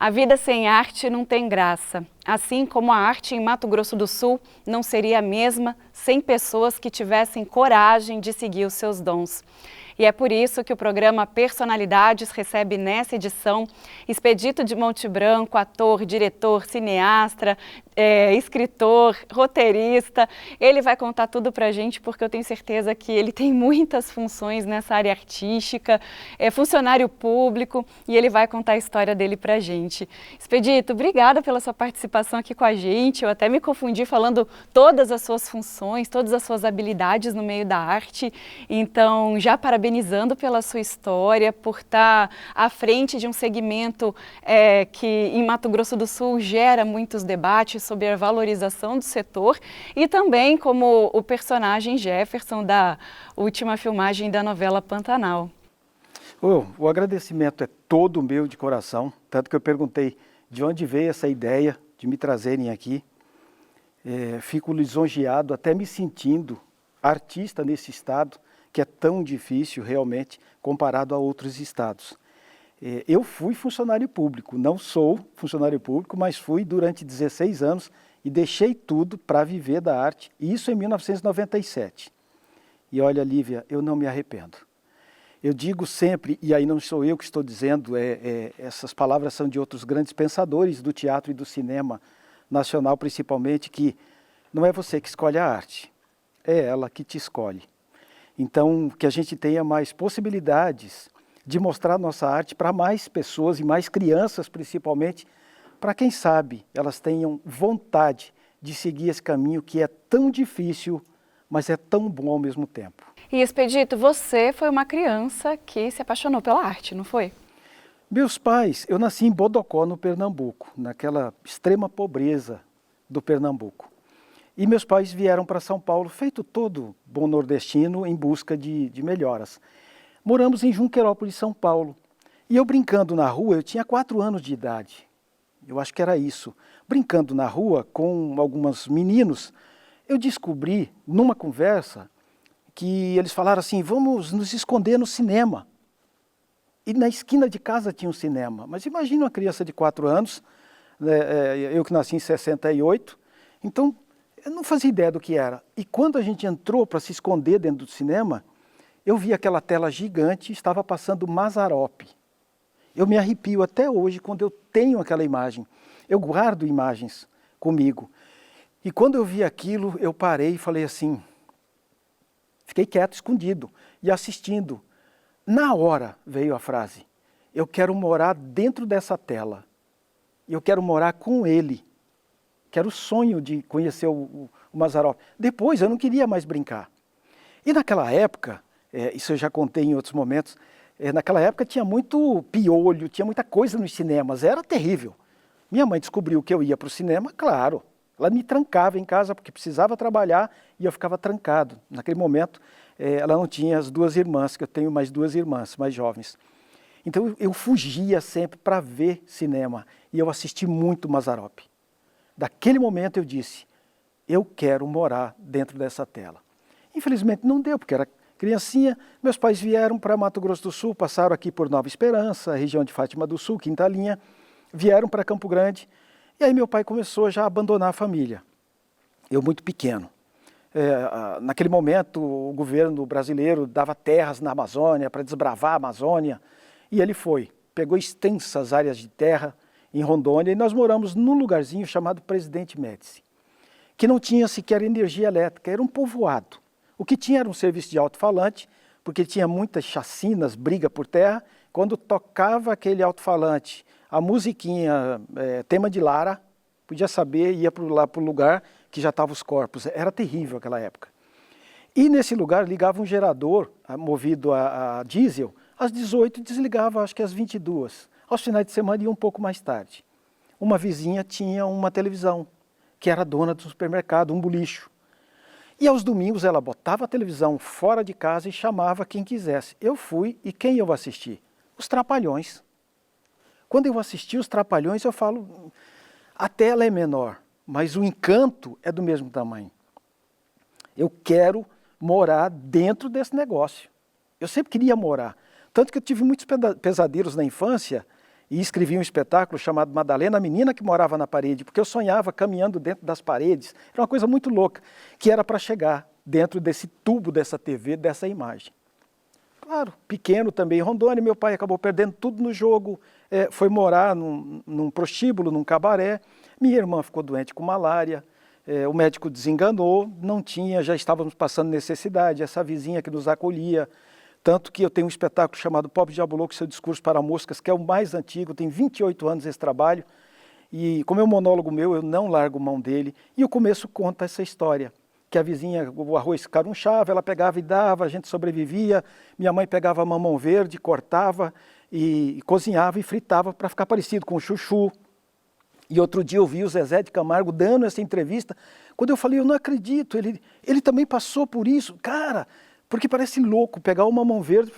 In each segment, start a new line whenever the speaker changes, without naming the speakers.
A vida sem arte não tem graça, assim como a arte em Mato Grosso do Sul não seria a mesma sem pessoas que tivessem coragem de seguir os seus dons. E é por isso que o programa Personalidades recebe nessa edição Expedito de Monte Branco, ator, diretor, cineasta, escritor, roteirista. Ele vai contar tudo pra gente porque eu tenho certeza que ele tem muitas funções nessa área artística, é funcionário público e ele vai contar a história dele pra gente. Expedito, obrigada pela sua participação aqui com a gente. Eu até me confundi falando todas as suas funções, todas as suas habilidades no meio da arte. Então, já parabenizando pela sua história, por estar à frente de um segmento que em Mato Grosso do Sul gera muitos debates sobre a valorização do setor e também como o personagem Jefferson da última filmagem da novela Pantanal.
O agradecimento é todo meu de coração, tanto que eu perguntei de onde veio essa ideia de me trazerem aqui. Fico lisonjeado, até me sentindo artista nesse estado, que é tão difícil realmente comparado a outros estados. Eu fui funcionário público, não sou funcionário público, mas fui durante 16 anos e deixei tudo para viver da arte, e isso em 1997. E olha, Lívia, eu não me arrependo. Eu digo sempre, e aí não sou eu que estou dizendo, essas palavras são de outros grandes pensadores do teatro e do cinema nacional principalmente, que não é você que escolhe a arte, é ela que te escolhe. Então, que a gente tenha mais possibilidades de mostrar nossa arte para mais pessoas e mais crianças, principalmente, para quem sabe elas tenham vontade de seguir esse caminho que é tão difícil, mas é tão bom ao mesmo tempo.
E Expedito, você foi uma criança que se apaixonou pela arte, não foi?
Meus pais, eu nasci em Bodocó, no Pernambuco, naquela extrema pobreza do Pernambuco. E meus pais vieram para São Paulo, feito todo bom nordestino, em busca de melhoras. Moramos em Junquerópolis, São Paulo. E eu brincando na rua, eu tinha 4 anos de idade. Eu acho que era isso. Brincando na rua com alguns meninos, eu descobri, numa conversa, que eles falaram assim, vamos nos esconder no cinema. E na esquina de casa tinha um cinema. Mas imagina uma criança de 4 anos, eu que nasci em 68, então eu não fazia ideia do que era. E quando a gente entrou para se esconder dentro do cinema, eu vi aquela tela gigante e estava passando Mazzaropi. Eu me arrepio até hoje quando eu tenho aquela imagem. Eu guardo imagens comigo. E quando eu vi aquilo, eu parei e falei assim, fiquei quieto, escondido, e assistindo. Na hora veio a frase, eu quero morar dentro dessa tela. Eu quero morar com ele. Quero o sonho de conhecer o Mazzaropi. Depois eu não queria mais brincar. E naquela época, isso eu já contei em outros momentos, naquela época tinha muito piolho, tinha muita coisa nos cinemas, era terrível. Minha mãe descobriu que eu ia para o cinema, claro, ela me trancava em casa porque precisava trabalhar e eu ficava trancado. Naquele momento, ela não tinha as 2 irmãs, que eu tenho mais 2 irmãs mais jovens. Então eu fugia sempre para ver cinema e eu assisti muito Mazzaropi. Daquele momento eu disse, eu quero morar dentro dessa tela. Infelizmente não deu, porque era criancinha. Meus pais vieram para Mato Grosso do Sul, passaram aqui por Nova Esperança, região de Fátima do Sul, Quinta Linha, vieram para Campo Grande. E aí meu pai começou já a abandonar a família. Eu muito pequeno. Naquele momento o governo brasileiro dava terras na Amazônia para desbravar a Amazônia. E ele foi, pegou extensas áreas de terra em Rondônia e nós moramos num lugarzinho chamado Presidente Médici, que não tinha sequer energia elétrica, era um povoado. O que tinha era um serviço de alto-falante, porque tinha muitas chacinas, briga por terra. Quando tocava aquele alto-falante, a musiquinha, tema de Lara, podia saber, ia lá para o lugar que já estavam os corpos. Era terrível aquela época. E nesse lugar ligava um gerador movido a diesel, às 18 desligava, acho que às 22. Aos finais de semana ia um pouco mais tarde. Uma vizinha tinha uma televisão, que era dona do supermercado, um bolicho. E aos domingos ela botava a televisão fora de casa e chamava quem quisesse. Eu fui e quem eu assisti? Os Trapalhões. Quando eu assisti os Trapalhões, eu falo, a tela é menor, mas o encanto é do mesmo tamanho. Eu quero morar dentro desse negócio. Eu sempre queria morar. Tanto que eu tive muitos pesadelos na infância e escrevi um espetáculo chamado Madalena, a menina que morava na parede, porque eu sonhava caminhando dentro das paredes. Era uma coisa muito louca, que era para chegar dentro desse tubo dessa TV, dessa imagem. Claro, pequeno também em Rondônia, meu pai acabou perdendo tudo no jogo, foi morar num prostíbulo, num cabaré. Minha irmã ficou doente com malária, o médico desenganou, não tinha, já estávamos passando necessidade, essa vizinha que nos acolhia. Tanto que eu tenho um espetáculo chamado Pobre Diabo Louco, Seu Discurso para Moscas, que é o mais antigo, tem 28 anos esse trabalho. E como é um monólogo meu, eu não largo mão dele. E o começo conta essa história, que a vizinha, o arroz carunchava, ela pegava e dava, a gente sobrevivia. Minha mãe pegava mamão verde, cortava e cozinhava e fritava para ficar parecido com o chuchu. E outro dia eu vi o Zezé de Camargo dando essa entrevista, quando eu falei, eu não acredito, ele também passou por isso. Cara, porque parece louco pegar o mamão verde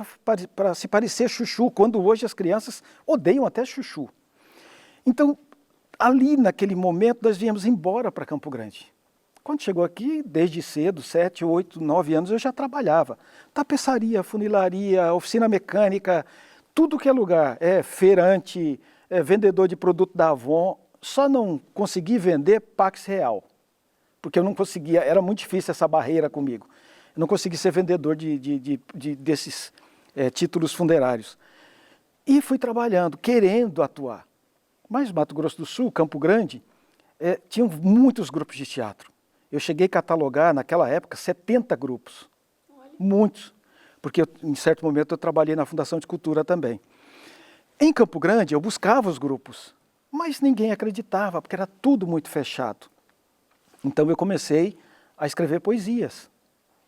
para se parecer chuchu, quando hoje as crianças odeiam até chuchu. Então, ali naquele momento, nós viemos embora para Campo Grande. Quando chegou aqui, desde cedo, 7, 8, 9 anos, eu já trabalhava. Tapeçaria, funilaria, oficina mecânica, tudo que é lugar. Feirante, vendedor de produto da Avon. Só não consegui vender Pax Real, porque eu não conseguia, era muito difícil essa barreira comigo. Eu não consegui ser vendedor desses títulos funerários. E fui trabalhando, querendo atuar. Mas Mato Grosso do Sul, Campo Grande, tinham muitos grupos de teatro. Eu cheguei a catalogar, naquela época, 70 grupos. Olha. Muitos. Porque em certo momento eu trabalhei na Fundação de Cultura também. Em Campo Grande eu buscava os grupos, mas ninguém acreditava, porque era tudo muito fechado. Então eu comecei a escrever poesias,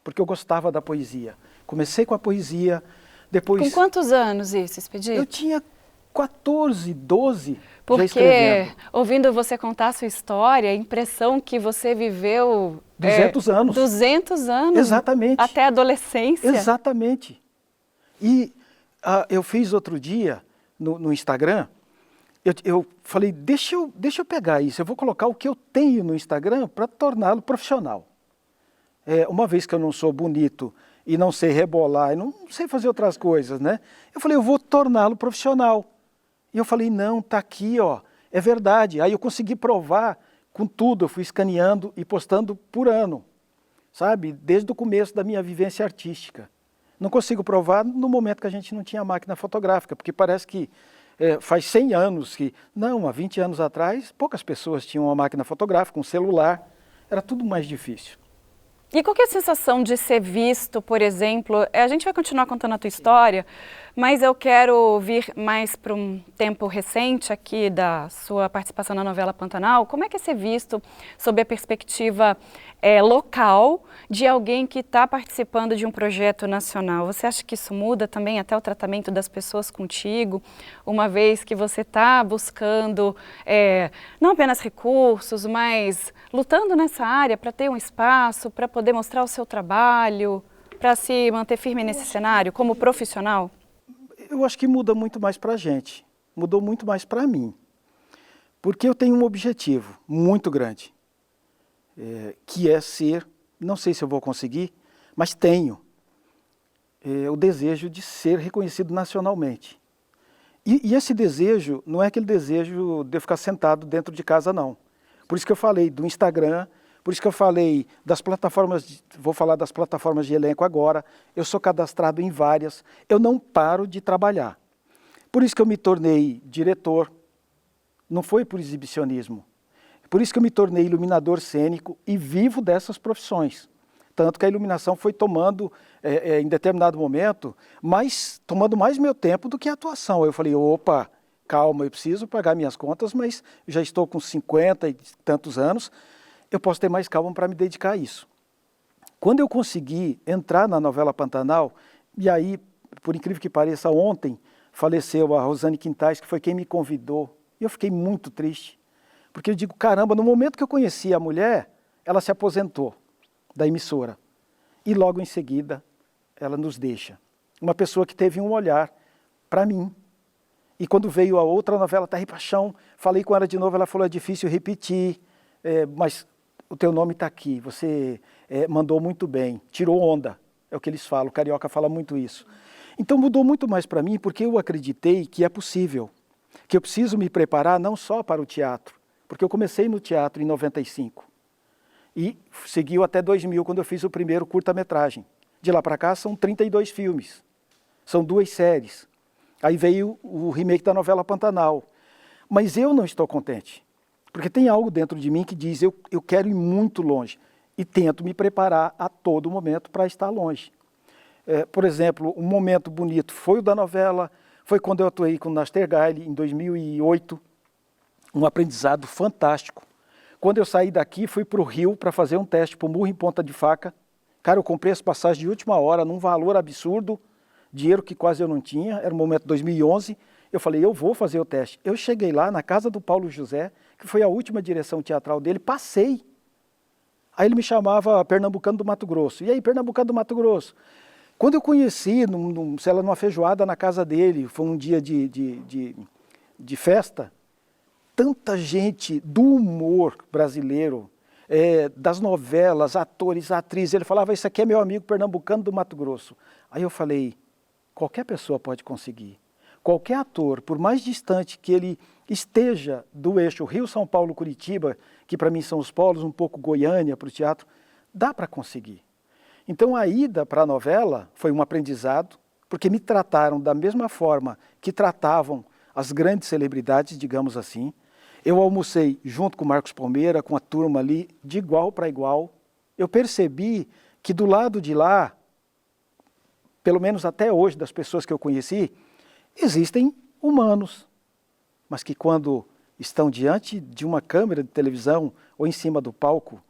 porque eu gostava da poesia. Comecei com a poesia, depois...
Com quantos anos isso, Expedito?
Eu tinha 14, 12,
porque,
já escrevendo.
Ouvindo você contar a sua história, a impressão que você viveu...
200 anos.
200 anos.
Exatamente.
Até a adolescência.
Exatamente. E eu fiz outro dia, no Instagram, eu falei, deixa eu pegar isso, eu vou colocar o que eu tenho no Instagram para torná-lo profissional. Uma vez que eu não sou bonito e não sei rebolar, e não sei fazer outras coisas, né? Eu falei, eu vou torná-lo profissional. E eu falei, não, tá aqui, ó, é verdade. Aí eu consegui provar com tudo, eu fui escaneando e postando por ano, sabe? Desde o começo da minha vivência artística. Não consigo provar no momento que a gente não tinha máquina fotográfica, porque parece que faz 100 anos que... Não, há 20 anos atrás, poucas pessoas tinham uma máquina fotográfica, um celular, era tudo mais difícil.
E qual que é a sensação de ser visto, por exemplo, a gente vai continuar contando a tua história, mas eu quero vir mais para um tempo recente aqui da sua participação na novela Pantanal. Como é que é ser visto sob a perspectiva local de alguém que está participando de um projeto nacional? Você acha que isso muda também até o tratamento das pessoas contigo, uma vez que você está buscando não apenas recursos, mas lutando nessa área para ter um espaço, para poder mostrar o seu trabalho, para se manter firme nesse cenário como profissional?
Eu acho que muda muito mais para a gente, mudou muito mais para mim, porque eu tenho um objetivo muito grande, que é ser, não sei se eu vou conseguir, mas tenho o desejo de ser reconhecido nacionalmente. E esse desejo não é aquele desejo de eu ficar sentado dentro de casa, não. Por isso que eu falei do Instagram, por isso que eu falei das plataformas, vou falar das plataformas de elenco agora, eu sou cadastrado em várias, eu não paro de trabalhar. Por isso que eu me tornei diretor, não foi por exibicionismo. Por isso que eu me tornei iluminador cênico e vivo dessas profissões. Tanto que a iluminação foi tomando, em determinado momento, tomando mais meu tempo do que a atuação. Eu falei, opa, calma, eu preciso pagar minhas contas, mas já estou com 50 e tantos anos, eu posso ter mais calma para me dedicar a isso. Quando eu consegui entrar na novela Pantanal, e aí, por incrível que pareça, ontem faleceu a Rosane Quintais, que foi quem me convidou, e eu fiquei muito triste, porque eu digo, caramba, no momento que eu conheci a mulher, ela se aposentou da emissora, e logo em seguida ela nos deixa. Uma pessoa que teve um olhar para mim. E quando veio a outra novela, Terra e Paixão, falei com ela de novo, ela falou, é difícil repetir, mas o teu nome está aqui, você mandou muito bem, tirou onda, é o que eles falam, o carioca fala muito isso. Então mudou muito mais para mim, porque eu acreditei que é possível. que eu preciso me preparar não só para o teatro, porque eu comecei no teatro em 95 e seguiu até 2000, quando eu fiz o primeiro curta-metragem. De lá para cá são 32 filmes, são 2 séries. Aí veio o remake da novela Pantanal. Mas eu não estou contente, porque tem algo dentro de mim que diz, eu quero ir muito longe e tento me preparar a todo momento para estar longe. Por exemplo, um momento bonito foi o da novela, foi quando eu atuei com o Nastergaile em 2008, um aprendizado fantástico. Quando eu saí daqui, fui para o Rio para fazer um teste para o Murro em Ponta de Faca. Cara, eu comprei as passagens de última hora, num valor absurdo, dinheiro que quase eu não tinha, era o momento de 2011. Eu falei, eu vou fazer o teste. Eu cheguei lá na casa do Paulo José, que foi a última direção teatral dele, passei. Aí ele me chamava Pernambucano do Mato Grosso. E aí, Pernambucano do Mato Grosso? Quando eu conheci, sei lá, numa feijoada na casa dele, foi um dia de festa, tanta gente do humor brasileiro, das novelas, atores, atrizes, ele falava, isso aqui é meu amigo pernambucano do Mato Grosso. Aí eu falei, qualquer pessoa pode conseguir. Qualquer ator, por mais distante que ele esteja do eixo Rio, São Paulo, Curitiba, que para mim são os polos, um pouco Goiânia para o teatro, dá para conseguir. Então a ida para a novela foi um aprendizado, porque me trataram da mesma forma que tratavam as grandes celebridades, digamos assim. Eu almocei junto com o Marcos Palmeira, com a turma ali, de igual para igual. Eu percebi que do lado de lá, pelo menos até hoje, das pessoas que eu conheci, existem humanos, mas que quando estão diante de uma câmera de televisão ou em cima do palco,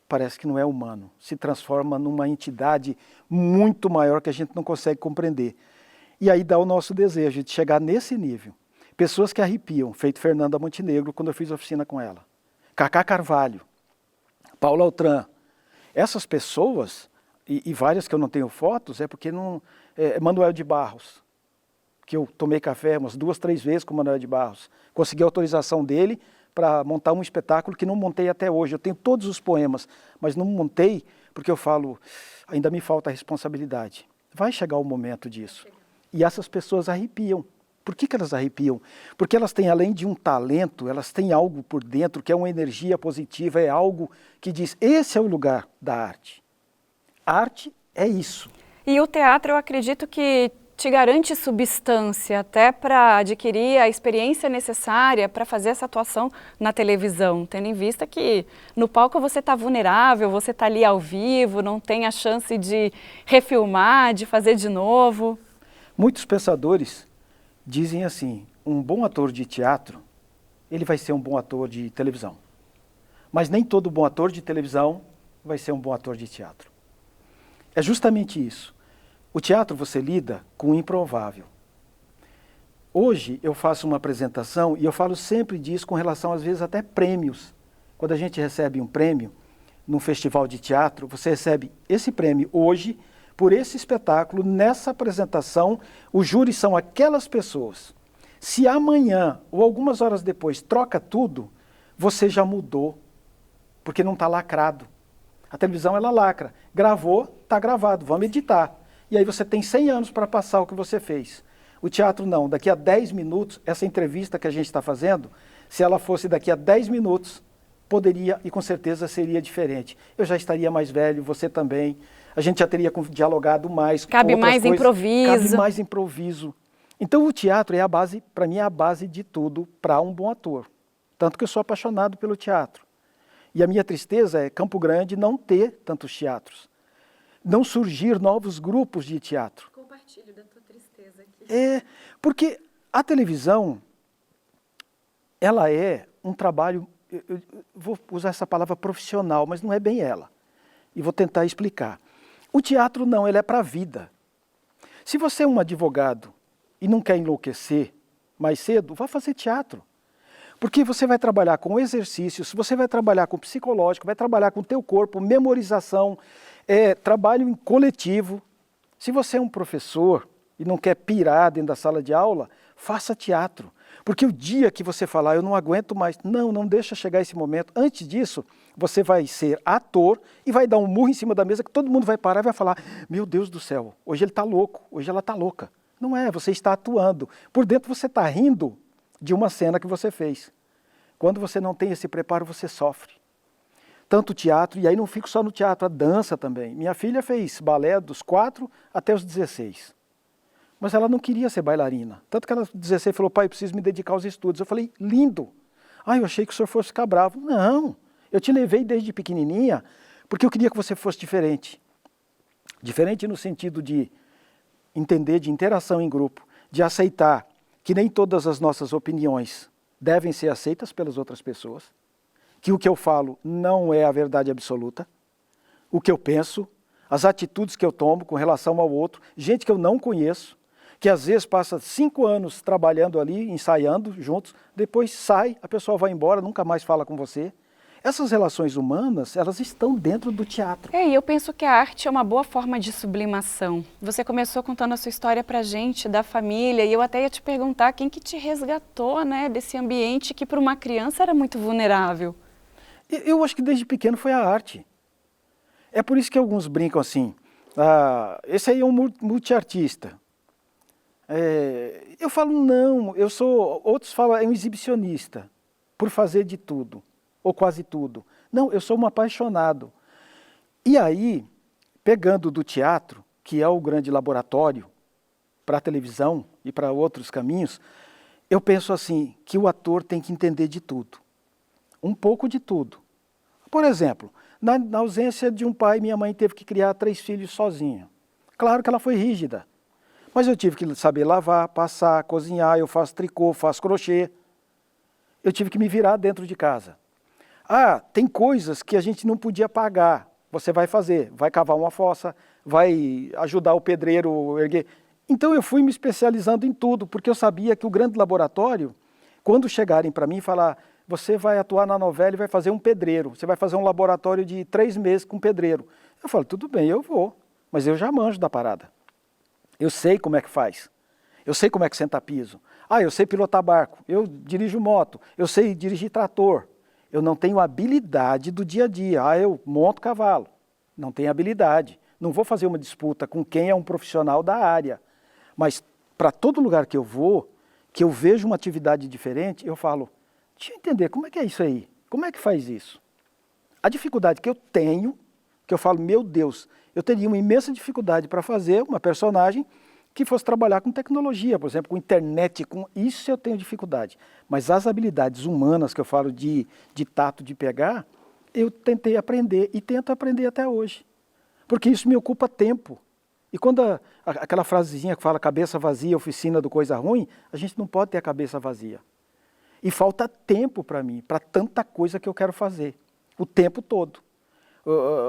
parece que não é humano, se transforma numa entidade muito maior que a gente não consegue compreender. E aí dá o nosso desejo de chegar nesse nível. Pessoas que arrepiam, feito Fernanda Montenegro, quando eu fiz oficina com ela. Cacá Carvalho, Paula Altran. Essas pessoas, e várias que eu não tenho fotos, é porque não... Manuel de Barros, que eu tomei café umas 2, 3 vezes com o Manuel de Barros. Consegui a autorização dele para montar um espetáculo que não montei até hoje. Eu tenho todos os poemas, mas não montei porque eu falo, ainda me falta a responsabilidade. Vai chegar o momento disso. E essas pessoas arrepiam. Por que elas arrepiam? Porque elas têm, além de um talento, elas têm algo por dentro que é uma energia positiva, é algo que diz, esse é o lugar da arte. A arte é isso.
E o teatro, eu acredito que te garante substância até para adquirir a experiência necessária para fazer essa atuação na televisão, tendo em vista que no palco você está vulnerável, você está ali ao vivo, não tem a chance de refilmar, de fazer de novo.
Muitos pensadores dizem assim, um bom ator de teatro, ele vai ser um bom ator de televisão. Mas nem todo bom ator de televisão vai ser um bom ator de teatro. É justamente isso. O teatro você lida com o improvável. Hoje eu faço uma apresentação e eu falo sempre disso com relação, às vezes, até prêmios. Quando a gente recebe um prêmio num festival de teatro, você recebe esse prêmio hoje, por esse espetáculo, nessa apresentação, o júri são aquelas pessoas. Se amanhã ou algumas horas depois troca tudo, você já mudou, porque não está lacrado. A televisão, ela lacra. Gravou, está gravado, vamos editar. E aí você tem 100 anos para passar o que você fez. O teatro não, daqui a 10 minutos, essa entrevista que a gente está fazendo, se ela fosse daqui a 10 minutos, poderia e com certeza seria diferente. Eu já estaria mais velho, você também, a gente já teria dialogado mais.
Cabe mais improviso.
Cabe mais improviso. Então o teatro é a base, para mim é a base de tudo para um bom ator. Tanto que eu sou apaixonado pelo teatro. E a minha tristeza é Campo Grande não ter tantos teatros. Não surgir novos grupos de teatro.
Compartilho da tua tristeza aqui.
Porque a televisão, ela é um trabalho, eu vou usar essa palavra profissional, mas não é bem ela. E vou tentar explicar. O teatro não, ele é para a vida. Se você é um advogado e não quer enlouquecer mais cedo, vá fazer teatro. Porque você vai trabalhar com exercícios, você vai trabalhar com psicológico, vai trabalhar com o teu corpo, memorização, trabalho em coletivo. Se você é um professor e não quer pirar dentro da sala de aula, faça teatro. Porque o dia que você falar, eu não aguento mais, não deixa chegar esse momento. Antes disso, você vai ser ator e vai dar um murro em cima da mesa que todo mundo vai parar e vai falar, meu Deus do céu, hoje ele está louco, hoje ela está louca. Não é, você está atuando. Por dentro você está rindo de uma cena que você fez. Quando você não tem esse preparo, você sofre. Tanto o teatro, e aí não fico só no teatro, a dança também. Minha filha fez balé dos 4 até os 16. Mas ela não queria ser bailarina. Tanto que ela, aos 16, falou, pai, eu preciso me dedicar aos estudos. Eu falei, lindo. Ah, eu achei que o senhor fosse ficar bravo. Não, eu te levei desde pequenininha porque eu queria que você fosse diferente. Diferente no sentido de entender, de interação em grupo, de aceitar que nem todas as nossas opiniões devem ser aceitas pelas outras pessoas, que o que eu falo não é a verdade absoluta, o que eu penso, as atitudes que eu tomo com relação ao outro, gente que eu não conheço, que às vezes passa 5 anos trabalhando ali, ensaiando juntos, depois sai, a pessoa vai embora, nunca mais fala com você. Essas relações humanas, elas estão dentro do teatro.
E eu penso que a arte é uma boa forma de sublimação. Você começou contando a sua história pra gente, da família, e eu até ia te perguntar quem que te resgatou, né, desse ambiente que para uma criança era muito vulnerável.
Eu acho que desde pequeno foi a arte. É por isso que alguns brincam assim, esse aí é um multiartista. Eu falo, não, outros falam, é um exibicionista, por fazer de tudo, ou quase tudo. Não, eu sou um apaixonado. E aí, pegando do teatro, que é o grande laboratório para a televisão e para outros caminhos, eu penso assim, que o ator tem que entender de tudo, um pouco de tudo. Por exemplo, na ausência de um pai, minha mãe teve que criar 3 filhos sozinha. Claro que ela foi rígida, mas eu tive que saber lavar, passar, cozinhar, eu faço tricô, faço crochê. Eu tive que me virar dentro de casa. Tem coisas que a gente não podia pagar. Você vai fazer, vai cavar uma fossa, vai ajudar o pedreiro a erguer. Então eu fui me especializando em tudo, porque eu sabia que o grande laboratório, quando chegarem para mim e falar, você vai atuar na novela e vai fazer um pedreiro, você vai fazer um laboratório de 3 meses com pedreiro. Eu falo, tudo bem, eu vou, mas eu já manjo da parada. Eu sei como é que faz, eu sei como é que senta piso. Eu sei pilotar barco, eu dirijo moto, eu sei dirigir trator. Eu não tenho habilidade do dia a dia. Eu monto cavalo, não tenho habilidade. Não vou fazer uma disputa com quem é um profissional da área. Mas para todo lugar que eu vou, que eu vejo uma atividade diferente, eu falo, deixa eu entender, como é que é isso aí? Como é que faz isso? A dificuldade que eu tenho, que eu falo, meu Deus, eu teria uma imensa dificuldade para fazer uma personagem que fosse trabalhar com tecnologia, por exemplo, com internet, com isso eu tenho dificuldade. Mas as habilidades humanas que eu falo de tato, de pegar, eu tentei aprender e tento aprender até hoje. Porque isso me ocupa tempo. E quando aquela frasezinha que fala cabeça vazia, oficina do coisa ruim, a gente não pode ter a cabeça vazia. E falta tempo para mim, para tanta coisa que eu quero fazer, o tempo todo.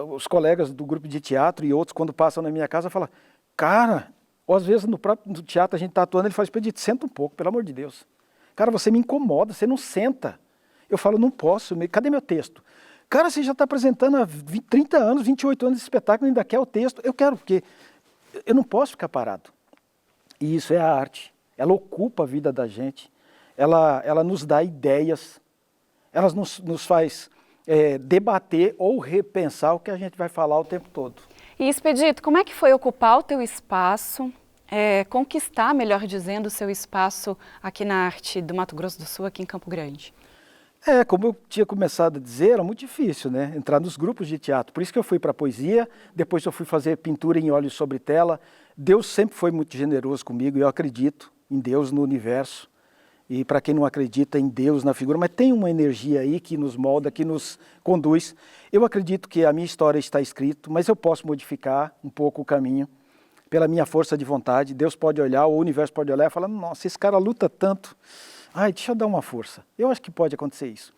Os colegas do grupo de teatro e outros, quando passam na minha casa, falam, cara, ou às vezes no próprio teatro a gente está atuando, ele fala, Expedito, senta um pouco, pelo amor de Deus. Cara, você me incomoda, você não senta. Eu falo, não posso, cadê meu texto? Cara, você já está apresentando há 30 anos, 28 anos de espetáculo, ainda quer o texto. Eu quero, porque eu não posso ficar parado. E isso é a arte. Ela ocupa a vida da gente, ela nos dá ideias, ela nos faz debater ou repensar o que a gente vai falar o tempo todo.
E Expedito, como é que foi ocupar o teu espaço, conquistar, melhor dizendo, o seu espaço aqui na arte do Mato Grosso do Sul, aqui em Campo Grande?
Como eu tinha começado a dizer, era muito difícil, né? Entrar nos grupos de teatro. Por isso que eu fui para a poesia, depois eu fui fazer pintura em óleo sobre tela. Deus sempre foi muito generoso comigo, eu acredito em Deus, no universo. E para quem não acredita em Deus, na figura, mas tem uma energia aí que nos molda, que nos conduz. Eu acredito que a minha história está escrita, mas eu posso modificar um pouco o caminho pela minha força de vontade. Deus pode olhar, o universo pode olhar e falar, nossa, esse cara luta tanto. Deixa eu dar uma força. Eu acho que pode acontecer isso.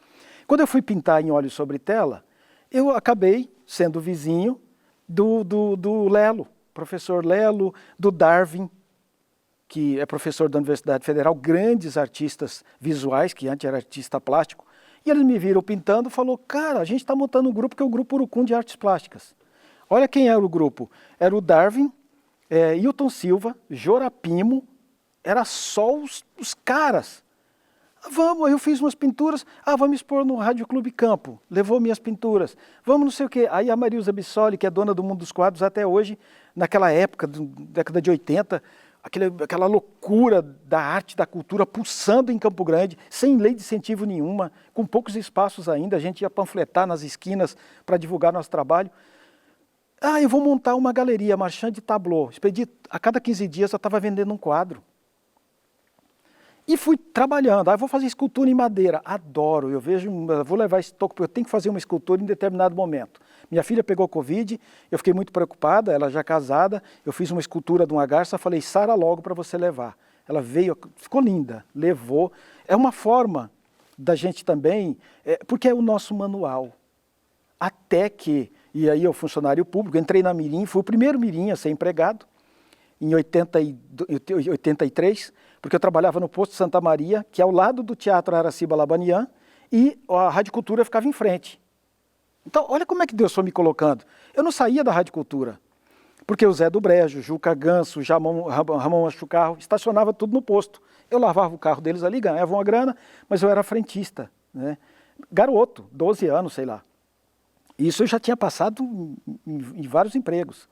Quando eu fui pintar em óleo sobre tela, eu acabei sendo vizinho do Lelo, professor Lelo, do Darwin, que é professor da Universidade Federal, grandes artistas visuais, que antes era artista plástico, e eles me viram pintando e falaram, cara, a gente está montando um grupo que é o Grupo Urucum de Artes Plásticas. Olha quem era o grupo. Era o Darwin, Hilton Silva, Jorapimo, era só os caras. Vamos, eu fiz umas pinturas, vamos expor no Rádio Clube Campo, levou minhas pinturas, vamos não sei o quê. Aí a Marilza Bissoli, que é dona do Mundo dos Quadros até hoje, naquela época, década de 80, aquela loucura da arte, da cultura pulsando em Campo Grande, sem lei de incentivo nenhuma, com poucos espaços ainda, a gente ia panfletar nas esquinas para divulgar nosso trabalho. Ah, eu vou montar uma galeria, Marchand de Tableau. Expedito, a cada 15 dias eu estava vendendo um quadro. E fui trabalhando, eu vou fazer escultura em madeira, adoro, eu vou levar esse toque, porque eu tenho que fazer uma escultura em determinado momento. Minha filha pegou Covid, eu fiquei muito preocupada, ela já casada, eu fiz uma escultura de uma garça, falei, sara logo para você levar. Ela veio, ficou linda, levou. É uma forma da gente também, porque é o nosso manual. Até que, e aí eu funcionário público, entrei na Mirim, fui o primeiro Mirim a ser empregado, em 83, porque eu trabalhava no posto Santa Maria, que é ao lado do Teatro Araciba Labanian, e a Rádio Cultura ficava em frente. Então, olha como é que Deus foi me colocando. Eu não saía da Rádio Cultura, porque o Zé do Brejo, Juca Ganso, Ramon Machucarro, estacionava tudo no posto. Eu lavava o carro deles ali, ganhava uma grana, mas eu era frentista, né? Garoto, 12 anos, sei lá. Isso eu já tinha passado em vários empregos.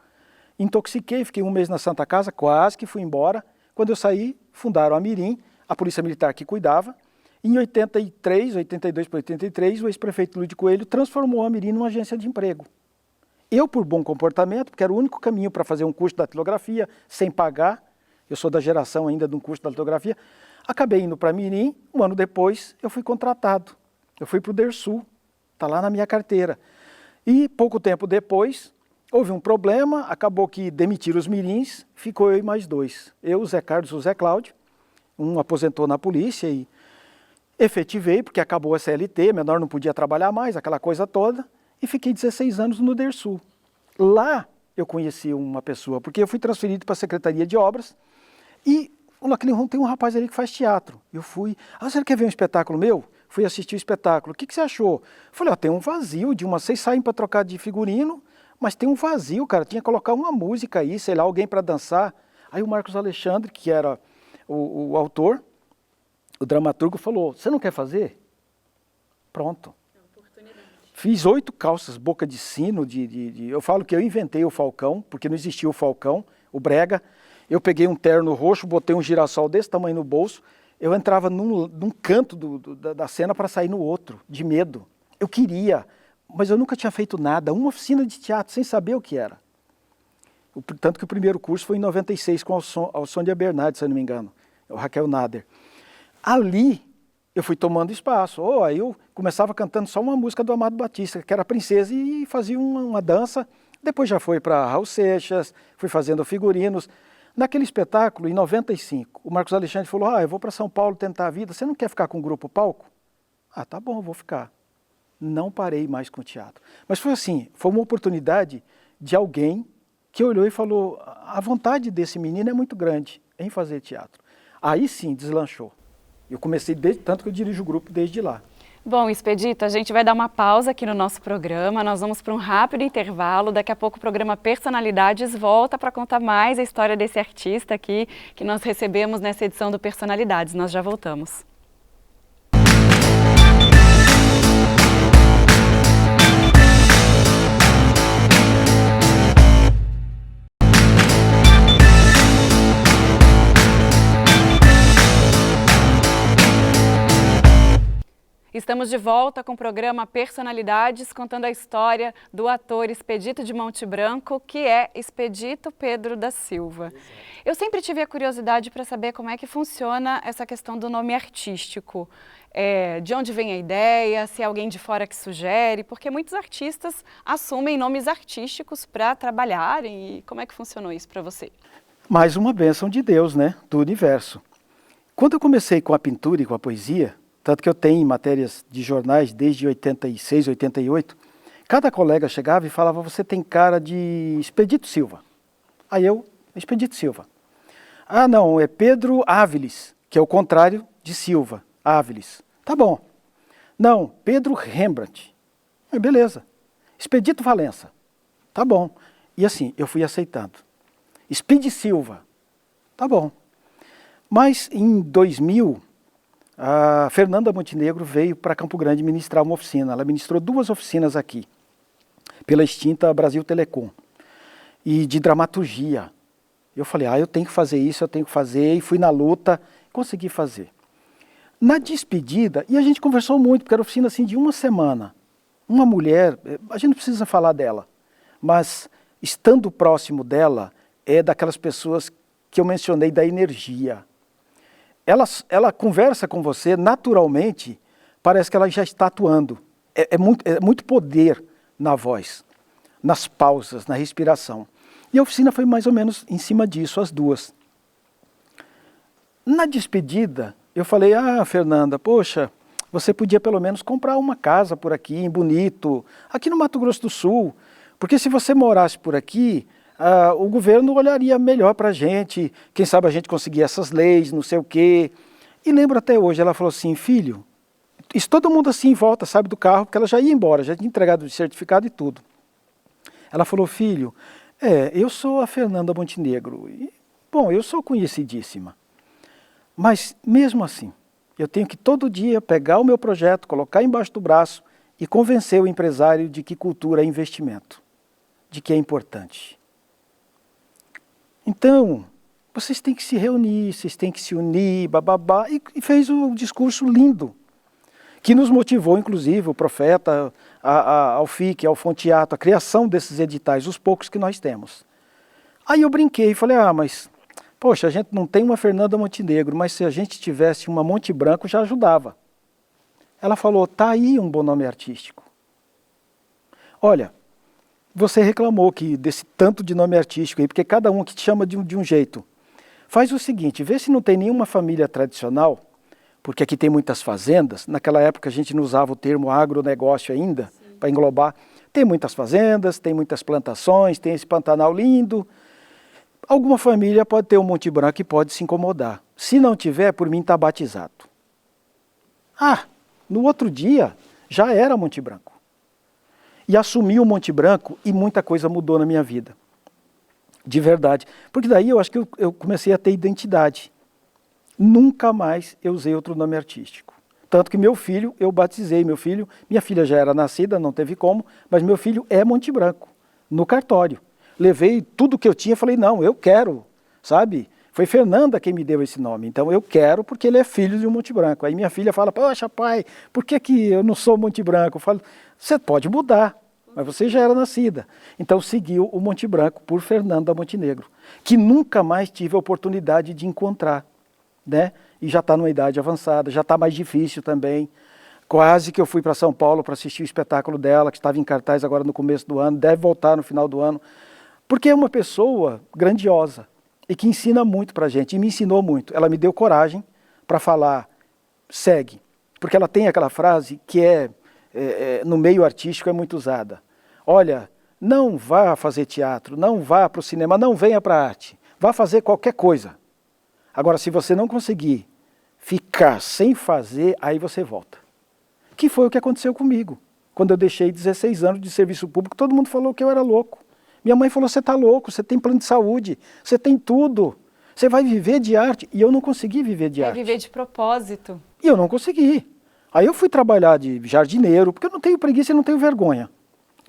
Intoxiquei, fiquei um mês na Santa Casa, quase que fui embora. Quando eu saí, fundaram a Mirim, a Polícia Militar que cuidava. Em 82 para 83, o ex-prefeito Luiz de Coelho transformou a Mirim numa agência de emprego. Eu, por bom comportamento, porque era o único caminho para fazer um curso de datilografia, sem pagar, eu sou da geração ainda de um curso de datilografia, acabei indo para a Mirim, um ano depois eu fui contratado. Eu fui para o Dersul, está lá na minha carteira. E pouco tempo depois, houve um problema, acabou que demitiram os mirins, ficou eu e mais dois. Eu, o Zé Carlos e o Zé Cláudio, um aposentou na polícia e efetivei, porque acabou a CLT, menor não podia trabalhar mais, aquela coisa toda, e fiquei 16 anos no Dersul. Lá eu conheci uma pessoa, porque eu fui transferido para a Secretaria de Obras, e naquele tem um rapaz ali que faz teatro. Eu fui, você quer ver um espetáculo meu? Fui assistir o espetáculo. O que você achou? Falei, tem um vazio de vocês saem para trocar de figurino, mas tem um vazio, cara, tinha que colocar uma música aí, sei lá, alguém para dançar. Aí o Marcos Alexandre, que era o autor, o dramaturgo, falou, você não quer fazer? Pronto. Fiz 8 calças, boca de sino, eu falo que eu inventei o Falcão, porque não existia o Falcão, o Brega. Eu peguei um terno roxo, botei um girassol desse tamanho no bolso, eu entrava num canto da cena para sair no outro, de medo. Eu queria, mas eu nunca tinha feito nada, uma oficina de teatro, sem saber o que era. Tanto que o primeiro curso foi em 96 com a Sônia Bernardi, se eu não me engano, o Raquel Nader. Ali eu fui tomando espaço. Aí eu começava cantando só uma música do Amado Batista, que era Princesa, e fazia uma dança. Depois já foi para Raul Seixas, fui fazendo figurinos. Naquele espetáculo, em 95, o Marcos Alexandre falou, eu vou para São Paulo tentar a vida, você não quer ficar com o grupo palco? Tá bom, eu vou ficar. Não parei mais com o teatro. Mas foi assim, foi uma oportunidade de alguém que olhou e falou, a vontade desse menino é muito grande em fazer teatro. Aí sim, deslanchou. Eu comecei, tanto que eu dirijo o grupo desde lá.
Bom, Expedito, a gente vai dar uma pausa aqui no nosso programa, nós vamos para um rápido intervalo, daqui a pouco o programa Personalidades volta para contar mais a história desse artista aqui que nós recebemos nessa edição do Personalidades. Nós já voltamos. Estamos de volta com o programa Personalidades, contando a história do ator Expedito de Monte Branco, que é Expedito Pedro da Silva. Exato. Eu sempre tive a curiosidade para saber como é que funciona essa questão do nome artístico. De onde vem a ideia, se é alguém de fora que sugere, porque muitos artistas assumem nomes artísticos para trabalharem. E como é que funcionou isso para você?
Mais uma bênção de Deus, né? Do universo. Quando eu comecei com a pintura e com a poesia, tanto que eu tenho matérias de jornais desde 86, 88, cada colega chegava e falava, você tem cara de Expedito Silva. Aí eu, Expedito Silva. Não, é Pedro Áviles, que é o contrário de Silva, Áviles. Tá bom. Não, Pedro Rembrandt. Beleza. Expedito Valença. Tá bom. E assim, eu fui aceitando. Expedi Silva. Tá bom. Mas em 2000... a Fernanda Montenegro veio para Campo Grande ministrar uma oficina. Ela ministrou 2 oficinas aqui, pela extinta Brasil Telecom, e de dramaturgia. Eu falei, eu tenho que fazer isso, eu tenho que fazer, e fui na luta, consegui fazer. Na despedida, e a gente conversou muito, porque era oficina assim de uma semana. Uma mulher, a gente não precisa falar dela, mas estando próximo dela, é daquelas pessoas que eu mencionei da energia. Ela conversa com você naturalmente, parece que ela já está atuando. É muito poder na voz, nas pausas, na respiração. E a oficina foi mais ou menos em cima disso, as duas. Na despedida, eu falei, Fernanda, poxa, você podia pelo menos comprar uma casa por aqui, em Bonito, aqui no Mato Grosso do Sul, porque se você morasse por aqui, o governo olharia melhor para a gente, quem sabe a gente conseguir essas leis, não sei o quê. E lembro até hoje, ela falou assim, filho, isso todo mundo assim em volta, sabe, do carro, porque ela já ia embora, já tinha entregado o certificado e tudo. Ela falou, filho, eu sou a Fernanda Montenegro, e, bom, eu sou conhecidíssima, mas mesmo assim, eu tenho que todo dia pegar o meu projeto, colocar embaixo do braço e convencer o empresário de que cultura é investimento, de que é importante. Então, vocês têm que se reunir, vocês têm que se unir, bababá, e fez um discurso lindo, que nos motivou, inclusive, o Profeta, ao FIC, ao Fonteato, a criação desses editais, os poucos que nós temos. Aí eu brinquei e falei, mas, poxa, a gente não tem uma Fernanda Montenegro, mas se a gente tivesse uma Monte Branco já ajudava. Ela falou, tá aí um bom nome artístico. Olha, você reclamou que desse tanto de nome artístico aí, porque cada um que te chama de um jeito. Faz o seguinte, vê se não tem nenhuma família tradicional, porque aqui tem muitas fazendas, naquela época a gente não usava o termo agronegócio ainda, para englobar. Tem muitas fazendas, tem muitas plantações, tem esse Pantanal lindo. Alguma família pode ter um Monte Branco e pode se incomodar. Se não tiver, por mim está batizado. No outro dia já era Monte Branco. E assumi o Monte Branco e muita coisa mudou na minha vida. De verdade. Porque daí eu acho que eu comecei a ter identidade. Nunca mais eu usei outro nome artístico. Tanto que meu filho, eu batizei meu filho, minha filha já era nascida, não teve como, mas meu filho é Monte Branco, no cartório. Levei tudo que eu tinha e falei, não, eu quero, sabe? Foi Fernanda quem me deu esse nome, então eu quero porque ele é filho de um Monte Branco. Aí minha filha fala, poxa pai, por que eu não sou Monte Branco? Eu falo, você pode mudar, mas você já era nascida. Então seguiu o Monte Branco por Fernanda Montenegro, que nunca mais tive a oportunidade de encontrar. Né? E já está numa idade avançada, já está mais difícil também. Quase que eu fui para São Paulo para assistir o espetáculo dela, que estava em cartaz agora no começo do ano, deve voltar no final do ano, porque é uma pessoa grandiosa e que ensina muito para a gente, e me ensinou muito. Ela me deu coragem para falar, segue, porque ela tem aquela frase que no meio artístico é muito usada. Olha, não vá fazer teatro, não vá para o cinema, não venha para a arte, vá fazer qualquer coisa. Agora, se você não conseguir ficar sem fazer, aí você volta. Que foi o que aconteceu comigo. Quando eu deixei 16 anos de serviço público, todo mundo falou que eu era louco. Minha mãe falou, você está louco, você tem plano de saúde, você tem tudo. Você vai viver de arte. E eu não consegui viver de arte.
Vai viver de propósito.
E eu não consegui. Aí eu fui trabalhar de jardineiro, porque eu não tenho preguiça e não tenho vergonha.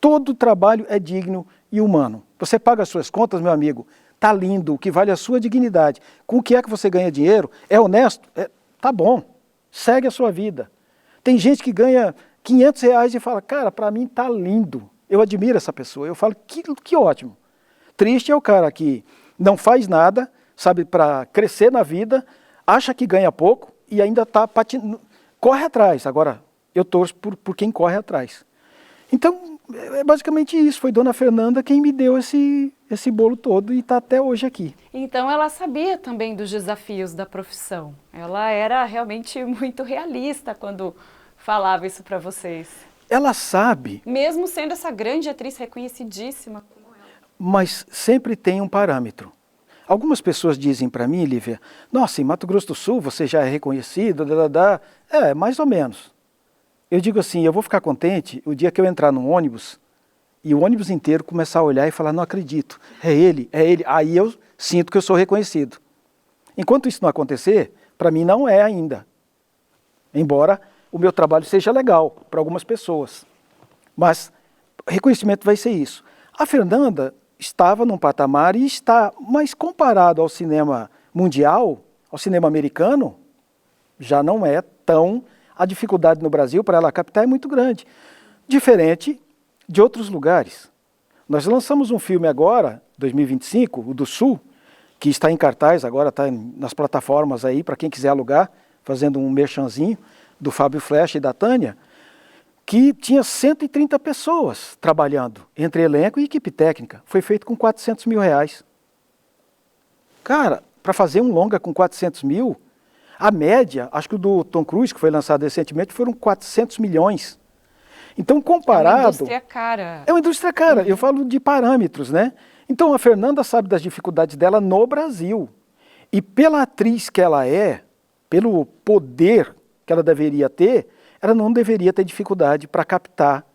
Todo trabalho é digno e humano. Você paga as suas contas, meu amigo. Tá lindo, o que vale a sua dignidade. Com o que é que você ganha dinheiro? É honesto? Tá bom, segue a sua vida. Tem gente que ganha R$500 e fala, cara, para mim tá lindo. Eu admiro essa pessoa. Eu falo, que ótimo. Triste é o cara que não faz nada, sabe, para crescer na vida, acha que ganha pouco e ainda tá patinando. Corre atrás. Agora, eu torço por quem corre atrás. Então, é basicamente isso. Foi Dona Fernanda quem me deu esse bolo todo e está até hoje aqui.
Então ela sabia também dos desafios da profissão. Ela era realmente muito realista quando falava isso para vocês.
Ela sabe.
Mesmo sendo essa grande atriz reconhecidíssima como ela.
Mas sempre tem um parâmetro. Algumas pessoas dizem para mim, Lívia, nossa, em Mato Grosso do Sul você já é reconhecido, mais ou menos. Eu digo assim, eu vou ficar contente o dia que eu entrar num ônibus e o ônibus inteiro começar a olhar e falar, não acredito, é ele. Aí eu sinto que eu sou reconhecido. Enquanto isso não acontecer, para mim não é ainda. Embora o meu trabalho seja legal para algumas pessoas. Mas reconhecimento vai ser isso. A Fernanda, estava num patamar e está, mas comparado ao cinema mundial, ao cinema americano, já não é tão... A dificuldade no Brasil para ela captar é muito grande, diferente de outros lugares. Nós lançamos um filme agora, 2025, o do Sul, que está em cartaz, agora está nas plataformas aí, para quem quiser alugar, fazendo um merchanzinho, do Fábio Flecha e da Tânia, que tinha 130 pessoas trabalhando, entre elenco e equipe técnica. Foi feito com R$400 mil. Cara, para fazer um longa com 400 mil, a média, acho que o do Tom Cruise, que foi lançado recentemente, foram 400 milhões. Então, comparado... É uma
indústria cara.
É uma indústria cara. Eu falo de parâmetros, né? Então, a Fernanda sabe das dificuldades dela no Brasil. E pela atriz que ela é, pelo poder que ela deveria ter, ela não deveria ter dificuldade para captar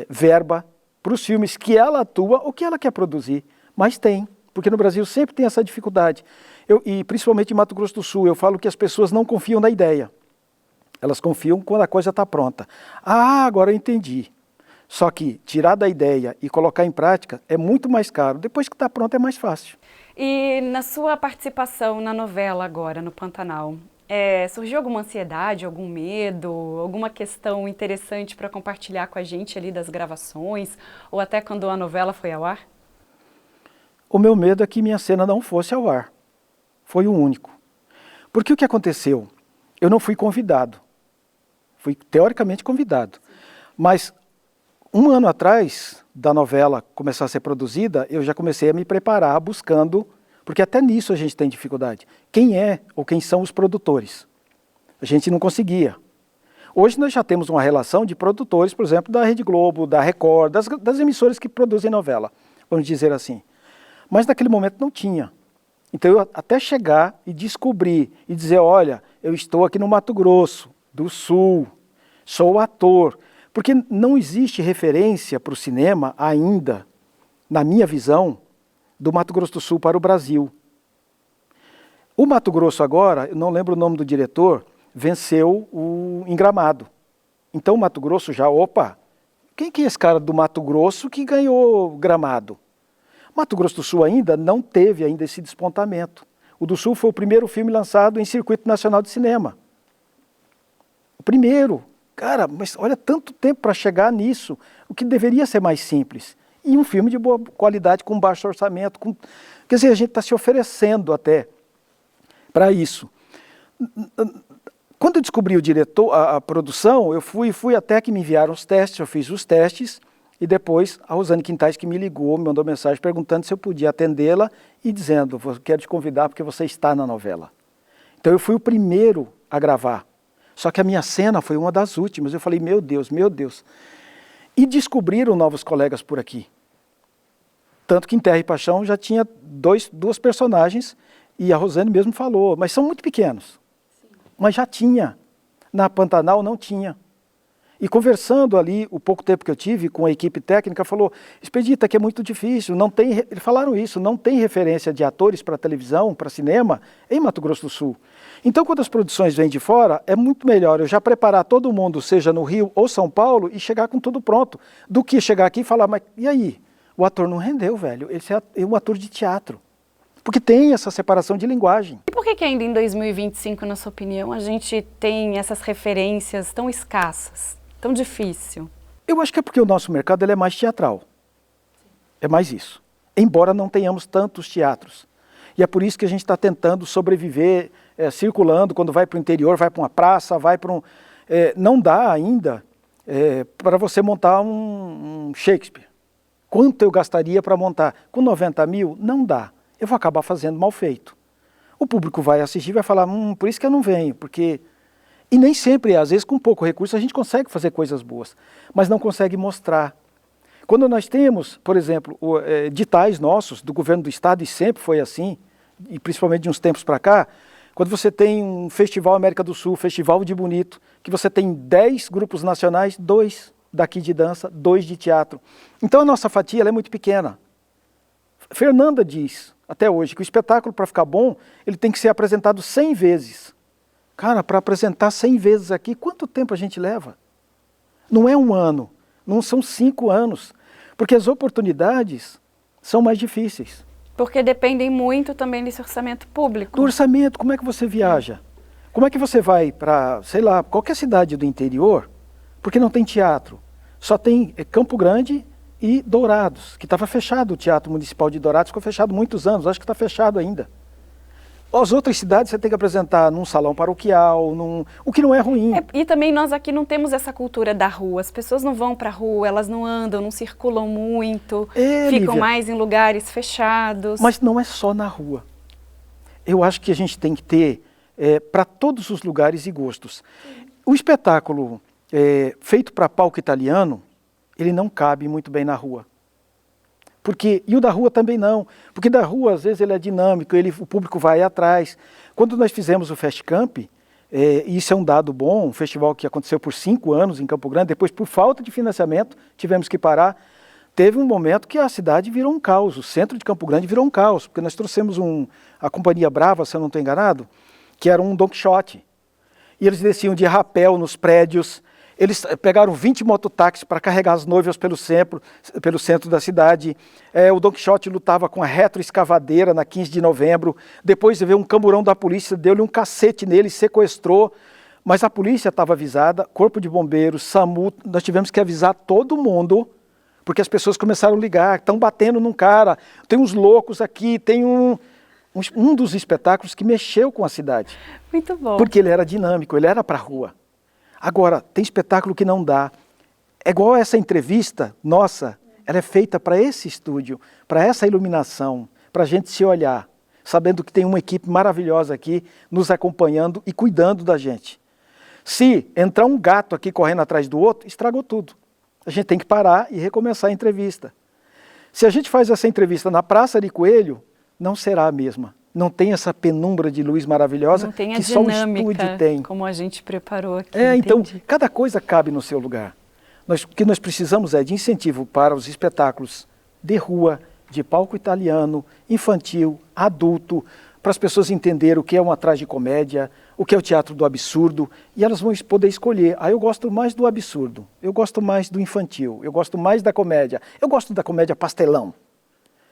verba para os filmes que ela atua ou que ela quer produzir. Mas tem, porque no Brasil sempre tem essa dificuldade. E principalmente em Mato Grosso do Sul, eu falo que as pessoas não confiam na ideia. Elas confiam quando a coisa está pronta. Ah, agora eu entendi. Só que tirar da ideia e colocar em prática é muito mais caro. Depois que está pronto é mais fácil.
E na sua participação na novela agora, no Pantanal, surgiu alguma ansiedade, algum medo, alguma questão interessante para compartilhar com a gente ali das gravações, ou até quando a novela foi ao ar?
O meu medo é que minha cena não fosse ao ar. Foi o único. Porque o que aconteceu? Eu não fui convidado. Fui teoricamente convidado. Mas um ano atrás da novela começar a ser produzida, eu já comecei a me preparar buscando, porque até nisso a gente tem dificuldade. Quem é ou quem são os produtores? A gente não conseguia. Hoje nós já temos uma relação de produtores, por exemplo, da Rede Globo, da Record, das emissoras que produzem novela, vamos dizer assim. Mas naquele momento não tinha. Então eu até chegar e descobrir e dizer, olha, eu estou aqui no Mato Grosso do Sul, sou ator, porque não existe referência para o cinema ainda, na minha visão, do Mato Grosso do Sul para o Brasil. O Mato Grosso agora, eu não lembro o nome do diretor, venceu em Gramado. Então o Mato Grosso já, opa, quem que é esse cara do Mato Grosso que ganhou Gramado? Mato Grosso do Sul ainda não teve ainda esse despontamento. O do Sul foi o primeiro filme lançado em circuito nacional de cinema. O primeiro. Cara, mas olha, tanto tempo para chegar nisso, o que deveria ser mais simples. E um filme de boa qualidade, com baixo orçamento. Quer dizer, a gente está se oferecendo até para isso. Quando eu descobri o diretor, a produção, eu fui até que me enviaram os testes, eu fiz os testes, e depois a Rosane Quintais que me ligou, me mandou mensagem perguntando se eu podia atendê-la e dizendo, quero te convidar porque você está na novela. Então eu fui o primeiro a gravar. Só que a minha cena foi uma das últimas. Eu falei, meu Deus, meu Deus. E descobriram novos colegas por aqui. Tanto que em Terra e Paixão já tinha duas personagens, e a Rosane mesmo falou, mas são muito pequenos. Sim. Mas já tinha. Na Pantanal não tinha. E conversando ali, o pouco tempo que eu tive com a equipe técnica, falou, Expedita, que é muito difícil, não tem, eles falaram isso, não tem referência de atores para televisão, para cinema, em Mato Grosso do Sul. Então, quando as produções vêm de fora, é muito melhor eu já preparar todo mundo, seja no Rio ou São Paulo, e chegar com tudo pronto, do que chegar aqui e falar, mas e aí? O ator não rendeu, velho, ele é um ator de teatro. Porque tem essa separação de linguagem.
E por que ainda em 2025, na sua opinião, a gente tem essas referências tão escassas? Tão difícil?
Eu acho que é porque o nosso mercado ele é mais teatral. É mais isso. Embora não tenhamos tantos teatros. E é por isso que a gente está tentando sobreviver, circulando, quando vai para o interior, vai para uma praça, vai para um... não dá ainda para você montar um Shakespeare. Quanto eu gastaria para montar? Com 90 mil? Não dá. Eu vou acabar fazendo mal feito. O público vai assistir e vai falar, por isso que eu não venho, porque... E nem sempre, às vezes com pouco recurso, a gente consegue fazer coisas boas, mas não consegue mostrar. Quando nós temos, por exemplo, editais nossos do governo do estado, e sempre foi assim, e principalmente de uns tempos para cá, quando você tem um Festival América do Sul, Festival de Bonito, que você tem 10 grupos nacionais, 2 daqui de dança, 2 de teatro. Então a nossa fatia ela é muito pequena. Fernanda diz, até hoje, que o espetáculo, para ficar bom, ele tem que ser apresentado 100 vezes. Cara, para apresentar 100 vezes aqui, quanto tempo a gente leva? Não é um ano, não são 5 anos. Porque as oportunidades, são mais difíceis.
Porque dependem muito também desse orçamento público.
Do orçamento, como é que você viaja? Como é que você vai para, sei lá, qualquer cidade do interior, porque não tem teatro? Só tem Campo Grande e Dourados, que estava fechado o Teatro Municipal de Dourados, ficou fechado muitos anos, acho que está fechado ainda. As outras cidades você tem que apresentar num salão paroquial, o que não é ruim.
E também nós aqui não temos essa cultura da rua. As pessoas não vão para a rua, elas não andam, não circulam muito, ficam
Lívia,
mais em lugares fechados.
Mas não é só na rua. Eu acho que a gente tem que ter para todos os lugares e gostos. O espetáculo feito para palco italiano, ele não cabe muito bem na rua. E o da rua também não, porque da rua às vezes ele é dinâmico, o público vai atrás. Quando nós fizemos o Festcamp, isso é um dado bom, um festival que aconteceu por 5 anos em Campo Grande, depois por falta de financiamento tivemos que parar. Teve um momento que a cidade virou um caos, o centro de Campo Grande virou um caos, porque nós trouxemos a Companhia Brava, se eu não estou enganado, que era um Don Quixote. E eles desciam de rapel nos prédios. Eles pegaram 20 mototáxis para carregar as noivas pelo centro da cidade. O Don Quixote lutava com a retroescavadeira na 15 de novembro. Depois veio um camburão da polícia, deu-lhe um cacete nele, sequestrou. Mas a polícia estava avisada, Corpo de Bombeiros, SAMU, nós tivemos que avisar todo mundo, porque as pessoas começaram a ligar, estão batendo num cara, tem uns loucos aqui, tem um dos espetáculos que mexeu com a cidade.
Muito bom.
Porque ele era dinâmico, ele era para a rua. Agora, tem espetáculo que não dá. É igual essa entrevista nossa, ela é feita para esse estúdio, para essa iluminação, para a gente se olhar, sabendo que tem uma equipe maravilhosa aqui nos acompanhando e cuidando da gente. Se entrar um gato aqui correndo atrás do outro, estragou tudo. A gente tem que parar e recomeçar a entrevista. Se a gente faz essa entrevista na Praça de Coelho, não será a mesma. Não tem essa penumbra de luz maravilhosa que só o estúdio tem.
Como a gente preparou aqui.
Então, cada coisa cabe no seu lugar. O que nós precisamos é de incentivo para os espetáculos de rua, de palco italiano, infantil, adulto, para as pessoas entenderem o que é uma tragicomédia, o que é o teatro do absurdo, e elas vão poder escolher. Eu gosto mais do absurdo, eu gosto mais do infantil, eu gosto mais da comédia, eu gosto da comédia pastelão,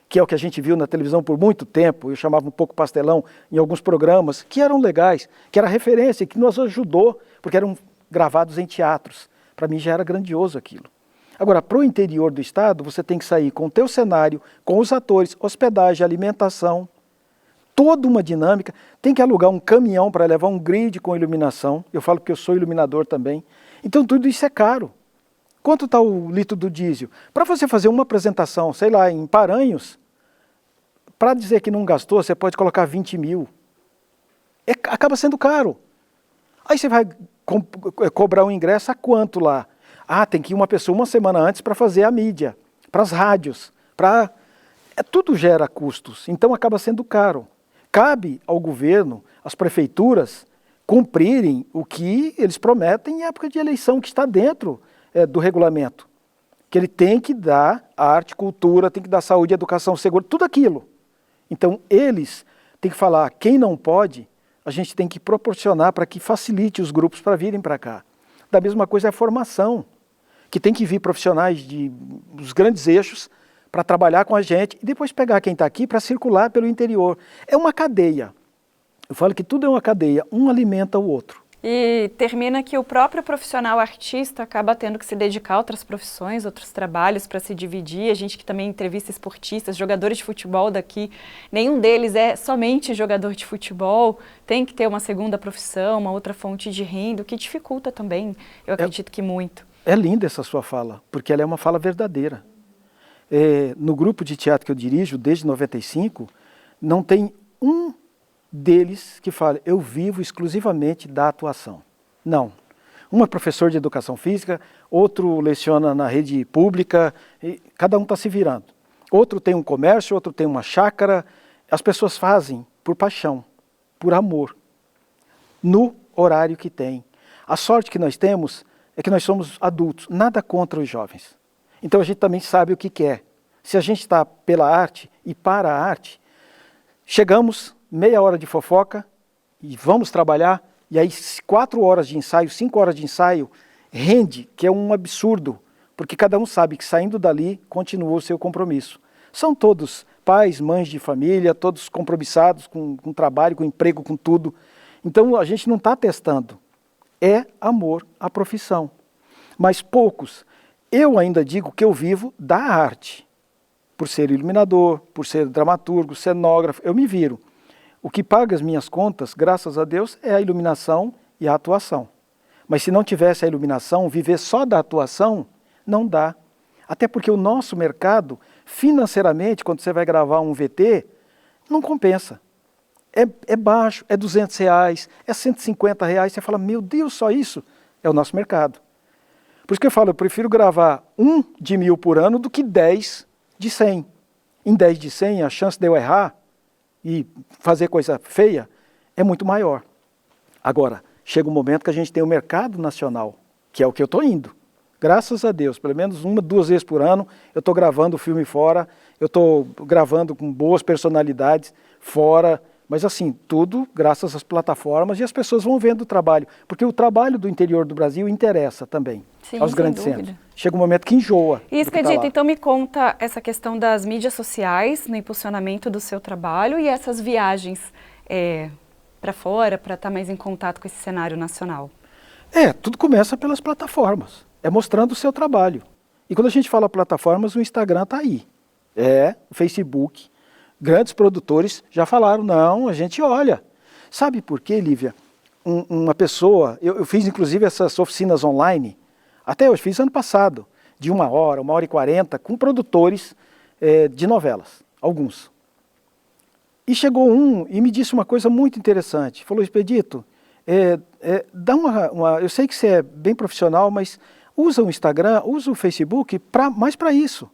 que é o que a gente viu na televisão por muito tempo, eu chamava um pouco pastelão em alguns programas, que eram legais, que era referência, que nos ajudou, porque eram gravados em teatros. Para mim já era grandioso aquilo. Agora, para o interior do estado, você tem que sair com o teu cenário, com os atores, hospedagem, alimentação, toda uma dinâmica. Tem que alugar um caminhão para levar um grid com iluminação. Eu falo que eu sou iluminador também. Então tudo isso é caro. Quanto está o litro do diesel? Para você fazer uma apresentação, sei lá, em Paranhos, para dizer que não gastou, você pode colocar 20 mil. Acaba sendo caro. Aí você vai cobrar um ingresso a quanto lá? Tem que ir uma pessoa uma semana antes para fazer a mídia, para as rádios, tudo gera custos, então acaba sendo caro. Cabe ao governo, às prefeituras, cumprirem o que eles prometem em época de eleição, que está dentro do regulamento. Que ele tem que dar arte, cultura, tem que dar saúde, educação, segurança, tudo aquilo. Então, eles têm que falar, quem não pode, a gente tem que proporcionar para que facilite os grupos para virem para cá. Da mesma coisa é a formação, que tem que vir profissionais dos grandes eixos para trabalhar com a gente e depois pegar quem está aqui para circular pelo interior. É uma cadeia. Eu falo que tudo é uma cadeia, um alimenta o outro.
E termina que o próprio profissional artista acaba tendo que se dedicar a outras profissões, outros trabalhos para se dividir. A gente que também entrevista esportistas, jogadores de futebol daqui, nenhum deles é somente jogador de futebol, tem que ter uma segunda profissão, uma outra fonte de renda, o que dificulta também, eu acredito que muito.
É linda essa sua fala, porque ela é uma fala verdadeira. No grupo de teatro que eu dirijo, desde 95, não tem um deles que fala, eu vivo exclusivamente da atuação. Não. Um é professor de educação física, outro leciona na rede pública, e cada um está se virando. Outro tem um comércio, outro tem uma chácara. As pessoas fazem por paixão, por amor, no horário que tem. A sorte que nós temos é que nós somos adultos, nada contra os jovens. Então a gente também sabe o que quer. Se a gente está pela arte e para a arte, chegamos, meia hora de fofoca e vamos trabalhar, e aí 4 horas de ensaio, 5 horas de ensaio, rende, que é um absurdo, porque cada um sabe que saindo dali continua o seu compromisso. são todos pais, mães de família, todos compromissados com trabalho, com emprego, com tudo. Então a gente não está testando, é amor à profissão. Mas poucos, eu ainda digo que eu vivo da arte, por ser iluminador, por ser dramaturgo, cenógrafo, eu me viro. O que paga as minhas contas, graças a Deus, é a iluminação e a atuação. Mas se não tivesse a iluminação, viver só da atuação, não dá. Até porque o nosso mercado, financeiramente, quando você vai gravar um VT, não compensa. É baixo, é R$200, é R$150, você fala, meu Deus, só isso? É o nosso mercado. Por isso que eu falo, eu prefiro gravar 1 de 1000 por ano do que 10 de 100. Em 10 de 100, a chance de eu errar e fazer coisa feia é muito maior. Agora, chega um momento que a gente tem o mercado nacional, que é o que eu estou indo. Graças a Deus, pelo menos 1, 2 vezes por ano, eu estou gravando o filme fora, eu estou gravando com boas personalidades fora, mas assim, tudo graças às plataformas e as pessoas vão vendo o trabalho, porque o trabalho do interior do Brasil interessa também. Sim, aos grandes centros. Chega um momento que enjoa.
E Expedito, então me conta essa questão das mídias sociais no impulsionamento do seu trabalho e essas viagens para fora, para estar mais em contato com esse cenário nacional.
Tudo começa pelas plataformas, mostrando o seu trabalho. E quando a gente fala plataformas, o Instagram está aí. O Facebook, grandes produtores já falaram, não, a gente olha. Sabe por quê, Lívia? Uma pessoa, eu fiz inclusive essas oficinas online, até hoje, fiz ano passado, de 1h, 1h40, com produtores de novelas, alguns. E chegou um e me disse uma coisa muito interessante, falou, Expedito, dá eu sei que você é bem profissional, mas usa o Instagram, usa o Facebook mais para isso.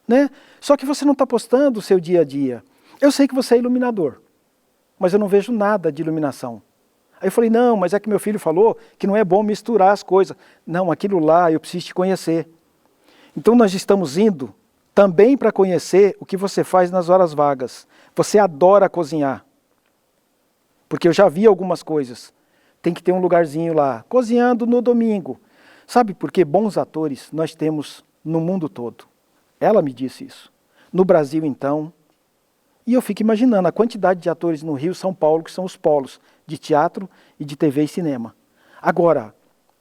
Né? Só que você não está postando o seu dia a dia. Eu sei que você é iluminador, mas eu não vejo nada de iluminação. Aí eu falei, não, mas é que meu filho falou que não é bom misturar as coisas. Não, aquilo lá eu preciso te conhecer. Então nós estamos indo também para conhecer o que você faz nas horas vagas. Você adora cozinhar. Porque eu já vi algumas coisas. Tem que ter um lugarzinho lá, cozinhando no domingo. Sabe por quê? Bons atores nós temos no mundo todo. Ela me disse isso. No Brasil, então, e eu fico imaginando a quantidade de atores no Rio e São Paulo, que são os polos de teatro e de TV e cinema. Agora,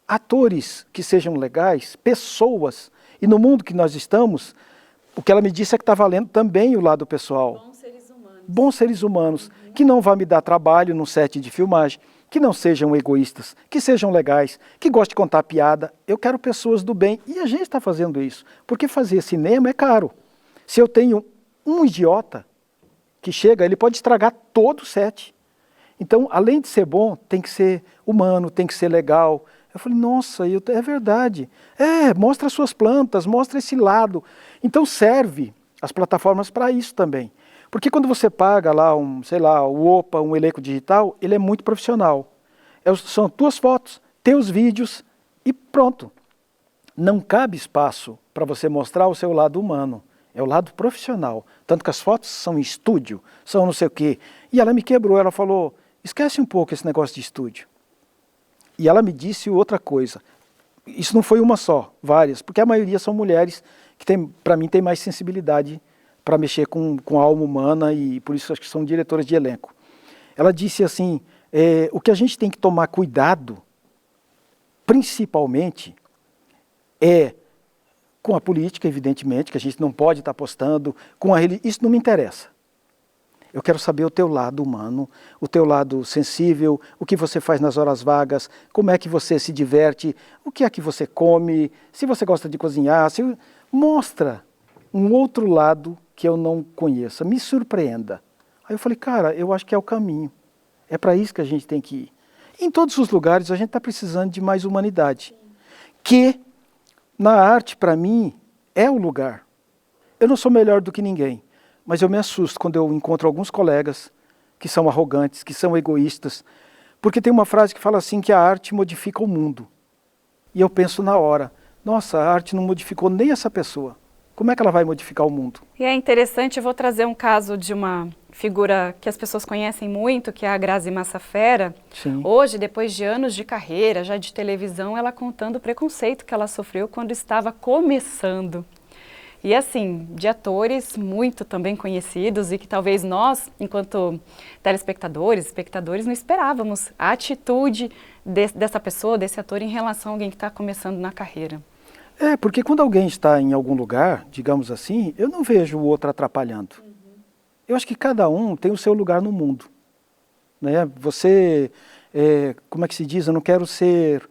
atores que sejam legais, pessoas, e no mundo que nós estamos, o que ela me disse é que está valendo também o lado pessoal.
Bons seres humanos.
Bons seres humanos, que não vão me dar trabalho no set de filmagem, que não sejam egoístas, que sejam legais, que gostem de contar piada. Eu quero pessoas do bem. E a gente está fazendo isso. Porque fazer cinema é caro. Se eu tenho um idiota que chega, ele pode estragar todo o set. Então, além de ser bom, tem que ser humano, tem que ser legal. Eu falei, nossa, é verdade. Mostra as suas plantas, mostra esse lado. Então serve as plataformas para isso também. Porque quando você paga lá o OPA, um elenco digital, ele é muito profissional. São tuas fotos, teus vídeos e pronto. Não cabe espaço para você mostrar o seu lado humano. É o lado profissional. Tanto que as fotos são em estúdio, são não sei o quê. E ela me quebrou, ela falou, esquece um pouco esse negócio de estúdio. E ela me disse outra coisa. Isso não foi uma só, várias, porque a maioria são mulheres que, para mim, tem mais sensibilidade para mexer com a alma humana e por isso acho que são diretoras de elenco. Ela disse assim, o que a gente tem que tomar cuidado, principalmente, com a política, evidentemente, que a gente não pode estar postando, com a religião, isso não me interessa. Eu quero saber o teu lado humano, o teu lado sensível, o que você faz nas horas vagas, como é que você se diverte, o que é que você come, se você gosta de cozinhar, mostra um outro lado que eu não conheça, me surpreenda. Aí eu falei, cara, eu acho que é o caminho, é para isso que a gente tem que ir. Em todos os lugares a gente está precisando de mais humanidade, que na arte, para mim, é o lugar. Eu não sou melhor do que ninguém, mas eu me assusto quando eu encontro alguns colegas que são arrogantes, que são egoístas, porque tem uma frase que fala assim, que a arte modifica o mundo. E eu penso na hora, nossa, a arte não modificou nem essa pessoa. Como é que ela vai modificar o mundo?
E é interessante, eu vou trazer um caso de uma figura que as pessoas conhecem muito, que é a Grazi Massafera.
Sim.
Hoje, depois de anos de carreira, já de televisão, ela contando o preconceito que ela sofreu quando estava começando. E assim, de atores muito também conhecidos e que talvez nós, enquanto telespectadores, espectadores, não esperávamos a atitude dessa pessoa, desse ator em relação a alguém que está começando na carreira.
Porque quando alguém está em algum lugar, digamos assim, eu não vejo o outro atrapalhando. Eu acho que cada um tem o seu lugar no mundo. Né? Você, como é que se diz? Eu não quero ser...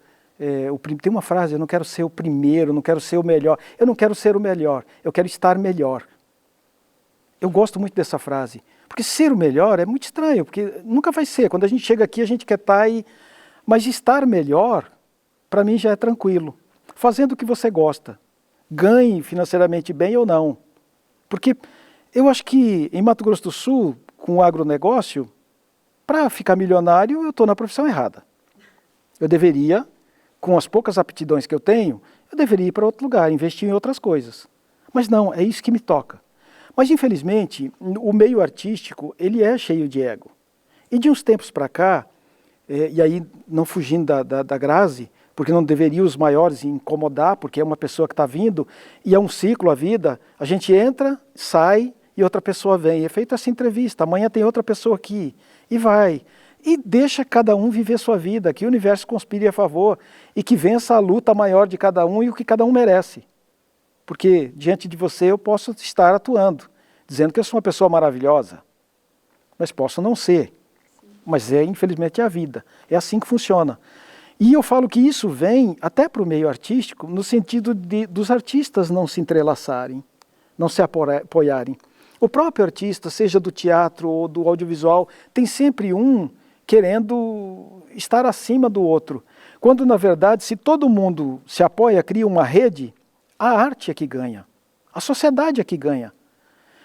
tem uma frase, eu não quero ser o primeiro, não quero ser o melhor. Eu não quero ser o melhor, eu quero estar melhor. Eu gosto muito dessa frase. Porque ser o melhor é muito estranho, porque nunca vai ser. Quando a gente chega aqui, a gente quer estar aí. Mas estar melhor, para mim já é tranquilo. Fazendo o que você gosta. Ganhe financeiramente bem ou não. Porque eu acho que em Mato Grosso do Sul, com o agronegócio, para ficar milionário, eu estou na profissão errada. Eu deveria, com as poucas aptidões que eu tenho, eu deveria ir para outro lugar, investir em outras coisas. Mas não, é isso que me toca. Mas infelizmente, o meio artístico, ele é cheio de ego. E de uns tempos para cá, e aí não fugindo da Grazi, porque não deveria os maiores incomodar, porque é uma pessoa que está vindo, e é um ciclo a vida, a gente entra, sai, e outra pessoa vem. É feita essa entrevista, amanhã tem outra pessoa aqui, e vai. E deixa cada um viver sua vida, que o universo conspire a favor, e que vença a luta maior de cada um e o que cada um merece. Porque diante de você eu posso estar atuando, dizendo que eu sou uma pessoa maravilhosa, mas posso não ser. Mas infelizmente, a vida. É assim que funciona. E eu falo que isso vem até para o meio artístico, no sentido dos artistas não se entrelaçarem, não se apoiarem. O próprio artista, seja do teatro ou do audiovisual, tem sempre um querendo estar acima do outro. Quando, na verdade, se todo mundo se apoia, cria uma rede, a arte é que ganha, a sociedade é que ganha.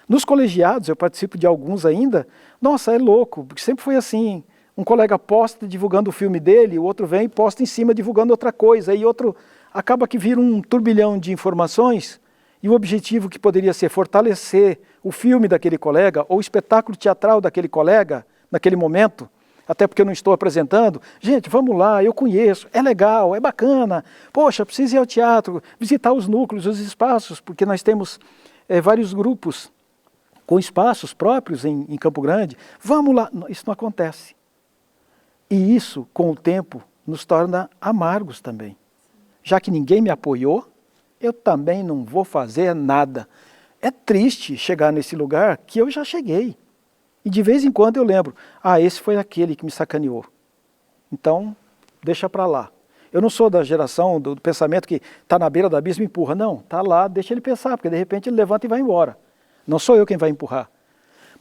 Nos colegiados, eu participo de alguns ainda, nossa, é louco, porque sempre foi assim, um colega posta divulgando o filme dele, o outro vem e posta em cima divulgando outra coisa, e outro acaba que vira um turbilhão de informações, e o objetivo que poderia ser fortalecer o filme daquele colega, ou o espetáculo teatral daquele colega, naquele momento, até porque eu não estou apresentando, gente, vamos lá, eu conheço, é legal, é bacana, poxa, precisa ir ao teatro, visitar os núcleos, os espaços, porque nós temos vários grupos com espaços próprios em Campo Grande, vamos lá, isso não acontece. E isso, com o tempo, nos torna amargos também. Já que ninguém me apoiou, eu também não vou fazer nada. É triste chegar nesse lugar que eu já cheguei. E de vez em quando eu lembro, esse foi aquele que me sacaneou. Então, deixa para lá. Eu não sou da geração do pensamento que está na beira do abismo e empurra. Não, está lá, deixa ele pensar, porque de repente ele levanta e vai embora. Não sou eu quem vai empurrar.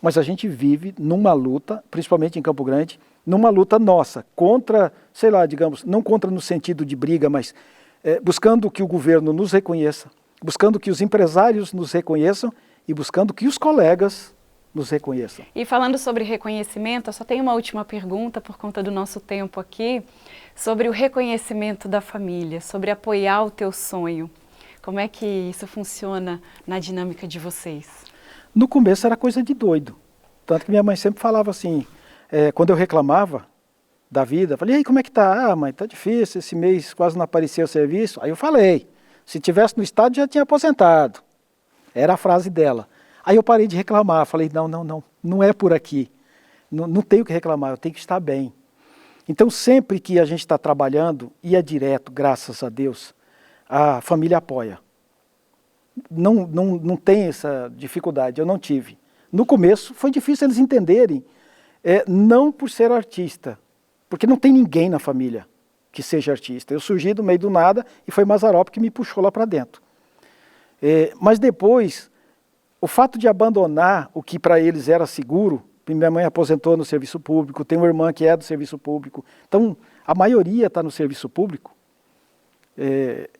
Mas a gente vive numa luta, principalmente em Campo Grande, numa luta nossa, contra, sei lá, digamos, não contra no sentido de briga, mas buscando que o governo nos reconheça, buscando que os empresários nos reconheçam e buscando que os colegas nos reconheçam.
E falando sobre reconhecimento, eu só tenho uma última pergunta por conta do nosso tempo aqui, sobre o reconhecimento da família, sobre apoiar o teu sonho. Como é que isso funciona na dinâmica de vocês?
No começo era coisa de doido, tanto que minha mãe sempre falava assim, quando eu reclamava da vida, eu falei, e aí, como é que tá? Mãe, tá difícil, esse mês quase não apareceu o serviço. Aí eu falei, se tivesse no estado já tinha aposentado. Era a frase dela. Aí eu parei de reclamar, falei, não é por aqui, não tenho que reclamar, eu tenho que estar bem. Então sempre que a gente está trabalhando, e é direto, graças a Deus, a família apoia. Não tem essa dificuldade, eu não tive. No começo foi difícil eles entenderem, não por ser artista, porque não tem ninguém na família que seja artista. Eu surgi do meio do nada e foi Mazzaropi que me puxou lá para dentro. Mas depois, o fato de abandonar o que para eles era seguro, minha mãe aposentou no serviço público, tem uma irmã que é do serviço público, então a maioria está no serviço público,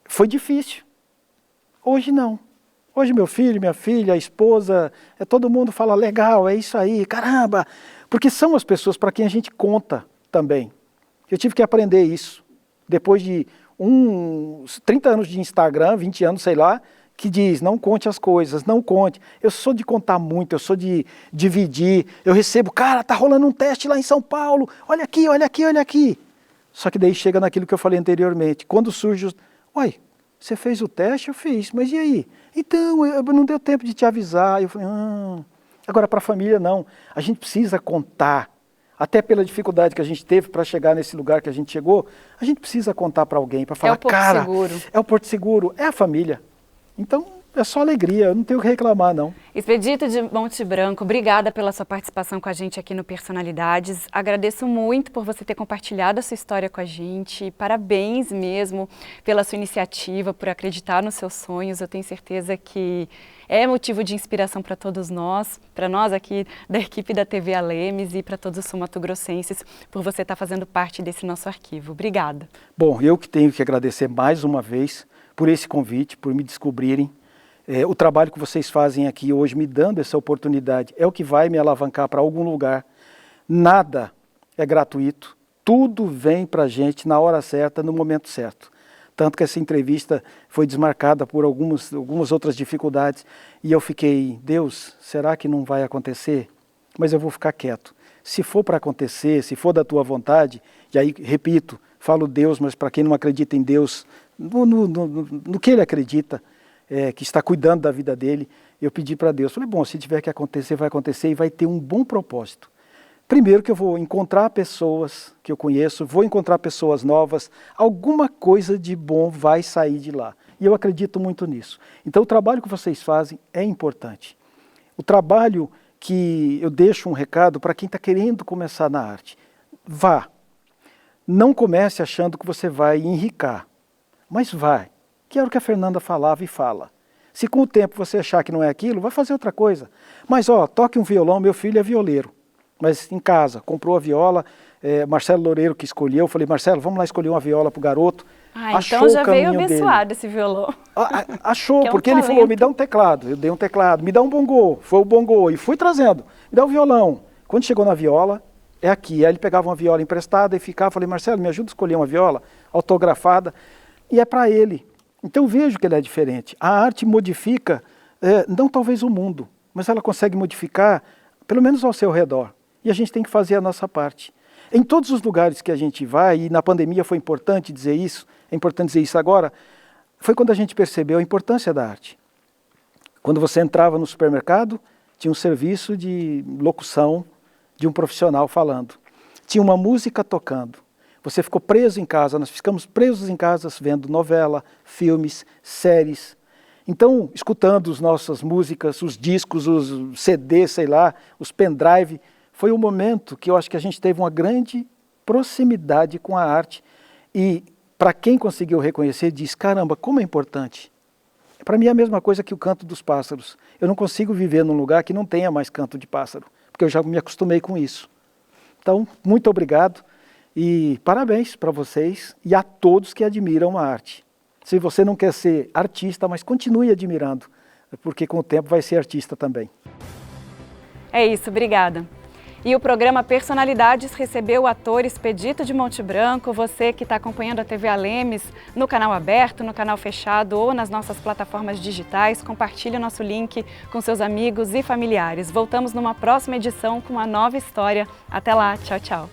foi difícil. Hoje não. Hoje meu filho, minha filha, a esposa, todo mundo fala legal, é isso aí, caramba, porque são as pessoas para quem a gente conta também. Eu tive que aprender isso, depois de 30 anos de Instagram, 20 anos, sei lá, que diz, não conte as coisas, não conte. Eu sou de contar muito, eu sou de dividir, eu recebo, cara, tá rolando um teste lá em São Paulo, olha aqui, olha aqui, olha aqui. Só que daí chega naquilo que eu falei anteriormente, quando surge, Você fez o teste? Eu fiz, mas e aí? Então, não deu tempo de te avisar. Eu falei, Agora para a família não, a gente precisa contar, até pela dificuldade que a gente teve para chegar nesse lugar que a gente chegou, a gente precisa contar para alguém, para falar, cara, é o Porto Seguro, é a família. Então, é só alegria, eu não tenho o que reclamar, não.
Expedito de Monte Branco, obrigada pela sua participação com a gente aqui no Personalidades. Agradeço muito por você ter compartilhado a sua história com a gente. Parabéns mesmo pela sua iniciativa, por acreditar nos seus sonhos. Eu tenho certeza que é motivo de inspiração para todos nós, para nós aqui da equipe da TV Alemes e para todos os sul-mato-grossenses, por você estar fazendo parte desse nosso arquivo. Obrigada.
Bom, eu que tenho que agradecer mais uma vez por esse convite, por me descobrirem. O trabalho que vocês fazem aqui hoje, me dando essa oportunidade, é o que vai me alavancar para algum lugar. Nada é gratuito, tudo vem para a gente na hora certa, no momento certo. Tanto que essa entrevista foi desmarcada por algumas outras dificuldades e eu fiquei, Deus, será que não vai acontecer? Mas eu vou ficar quieto. Se for para acontecer, se for da tua vontade, e aí, repito, falo Deus, mas para quem não acredita em Deus, no que ele acredita, que está cuidando da vida dele, eu pedi para Deus, falei, bom, se tiver que acontecer, vai acontecer e vai ter um bom propósito. Primeiro que eu vou encontrar pessoas que eu conheço, vou encontrar pessoas novas, alguma coisa de bom vai sair de lá. E eu acredito muito nisso. Então o trabalho que vocês fazem é importante. O trabalho que eu deixo um recado para quem está querendo começar na arte. Vá. Não comece achando que você vai enricar, mas vai. Que era o que a Fernanda falava e fala. Se com o tempo você achar que não é aquilo, vai fazer outra coisa. Mas toque um violão, meu filho é violeiro. Mas em casa, comprou a viola, Marcelo Loureiro que escolheu, eu falei, Marcelo, vamos lá escolher uma viola para o garoto.
Então já veio abençoado esse violão.
Achou, porque ele falou, me dá um teclado, eu dei um teclado, me dá um bongô, foi o bongô, e fui trazendo, me dá um violão. Quando chegou na viola, é aqui, aí ele pegava uma viola emprestada e ficava, falei, Marcelo, me ajuda a escolher uma viola autografada, e é para ele. Então vejo que ele é diferente. A arte modifica, não talvez o mundo, mas ela consegue modificar, pelo menos ao seu redor. E a gente tem que fazer a nossa parte. Em todos os lugares que a gente vai, e na pandemia foi importante dizer isso, é importante dizer isso agora, foi quando a gente percebeu a importância da arte. Quando você entrava no supermercado, tinha um serviço de locução de um profissional falando. Tinha uma música tocando. Você ficou preso em casa, nós ficamos presos em casa vendo novela, filmes, séries. Então, escutando as nossas músicas, os discos, os CDs, sei lá, os pendrive, foi um momento que eu acho que a gente teve uma grande proximidade com a arte. E para quem conseguiu reconhecer, diz, caramba, como é importante. Para mim é a mesma coisa que o canto dos pássaros. Eu não consigo viver num lugar que não tenha mais canto de pássaro, porque eu já me acostumei com isso. Então, muito obrigado. E parabéns para vocês e a todos que admiram a arte. Se você não quer ser artista, mas continue admirando, porque com o tempo vai ser artista também.
É isso, obrigada. E o programa Personalidades recebeu o ator Expedito de Monte Branco. Você que está acompanhando a TV Alemes no canal aberto, no canal fechado ou nas nossas plataformas digitais, compartilhe o nosso link com seus amigos e familiares. Voltamos numa próxima edição com uma nova história. Até lá, tchau, tchau.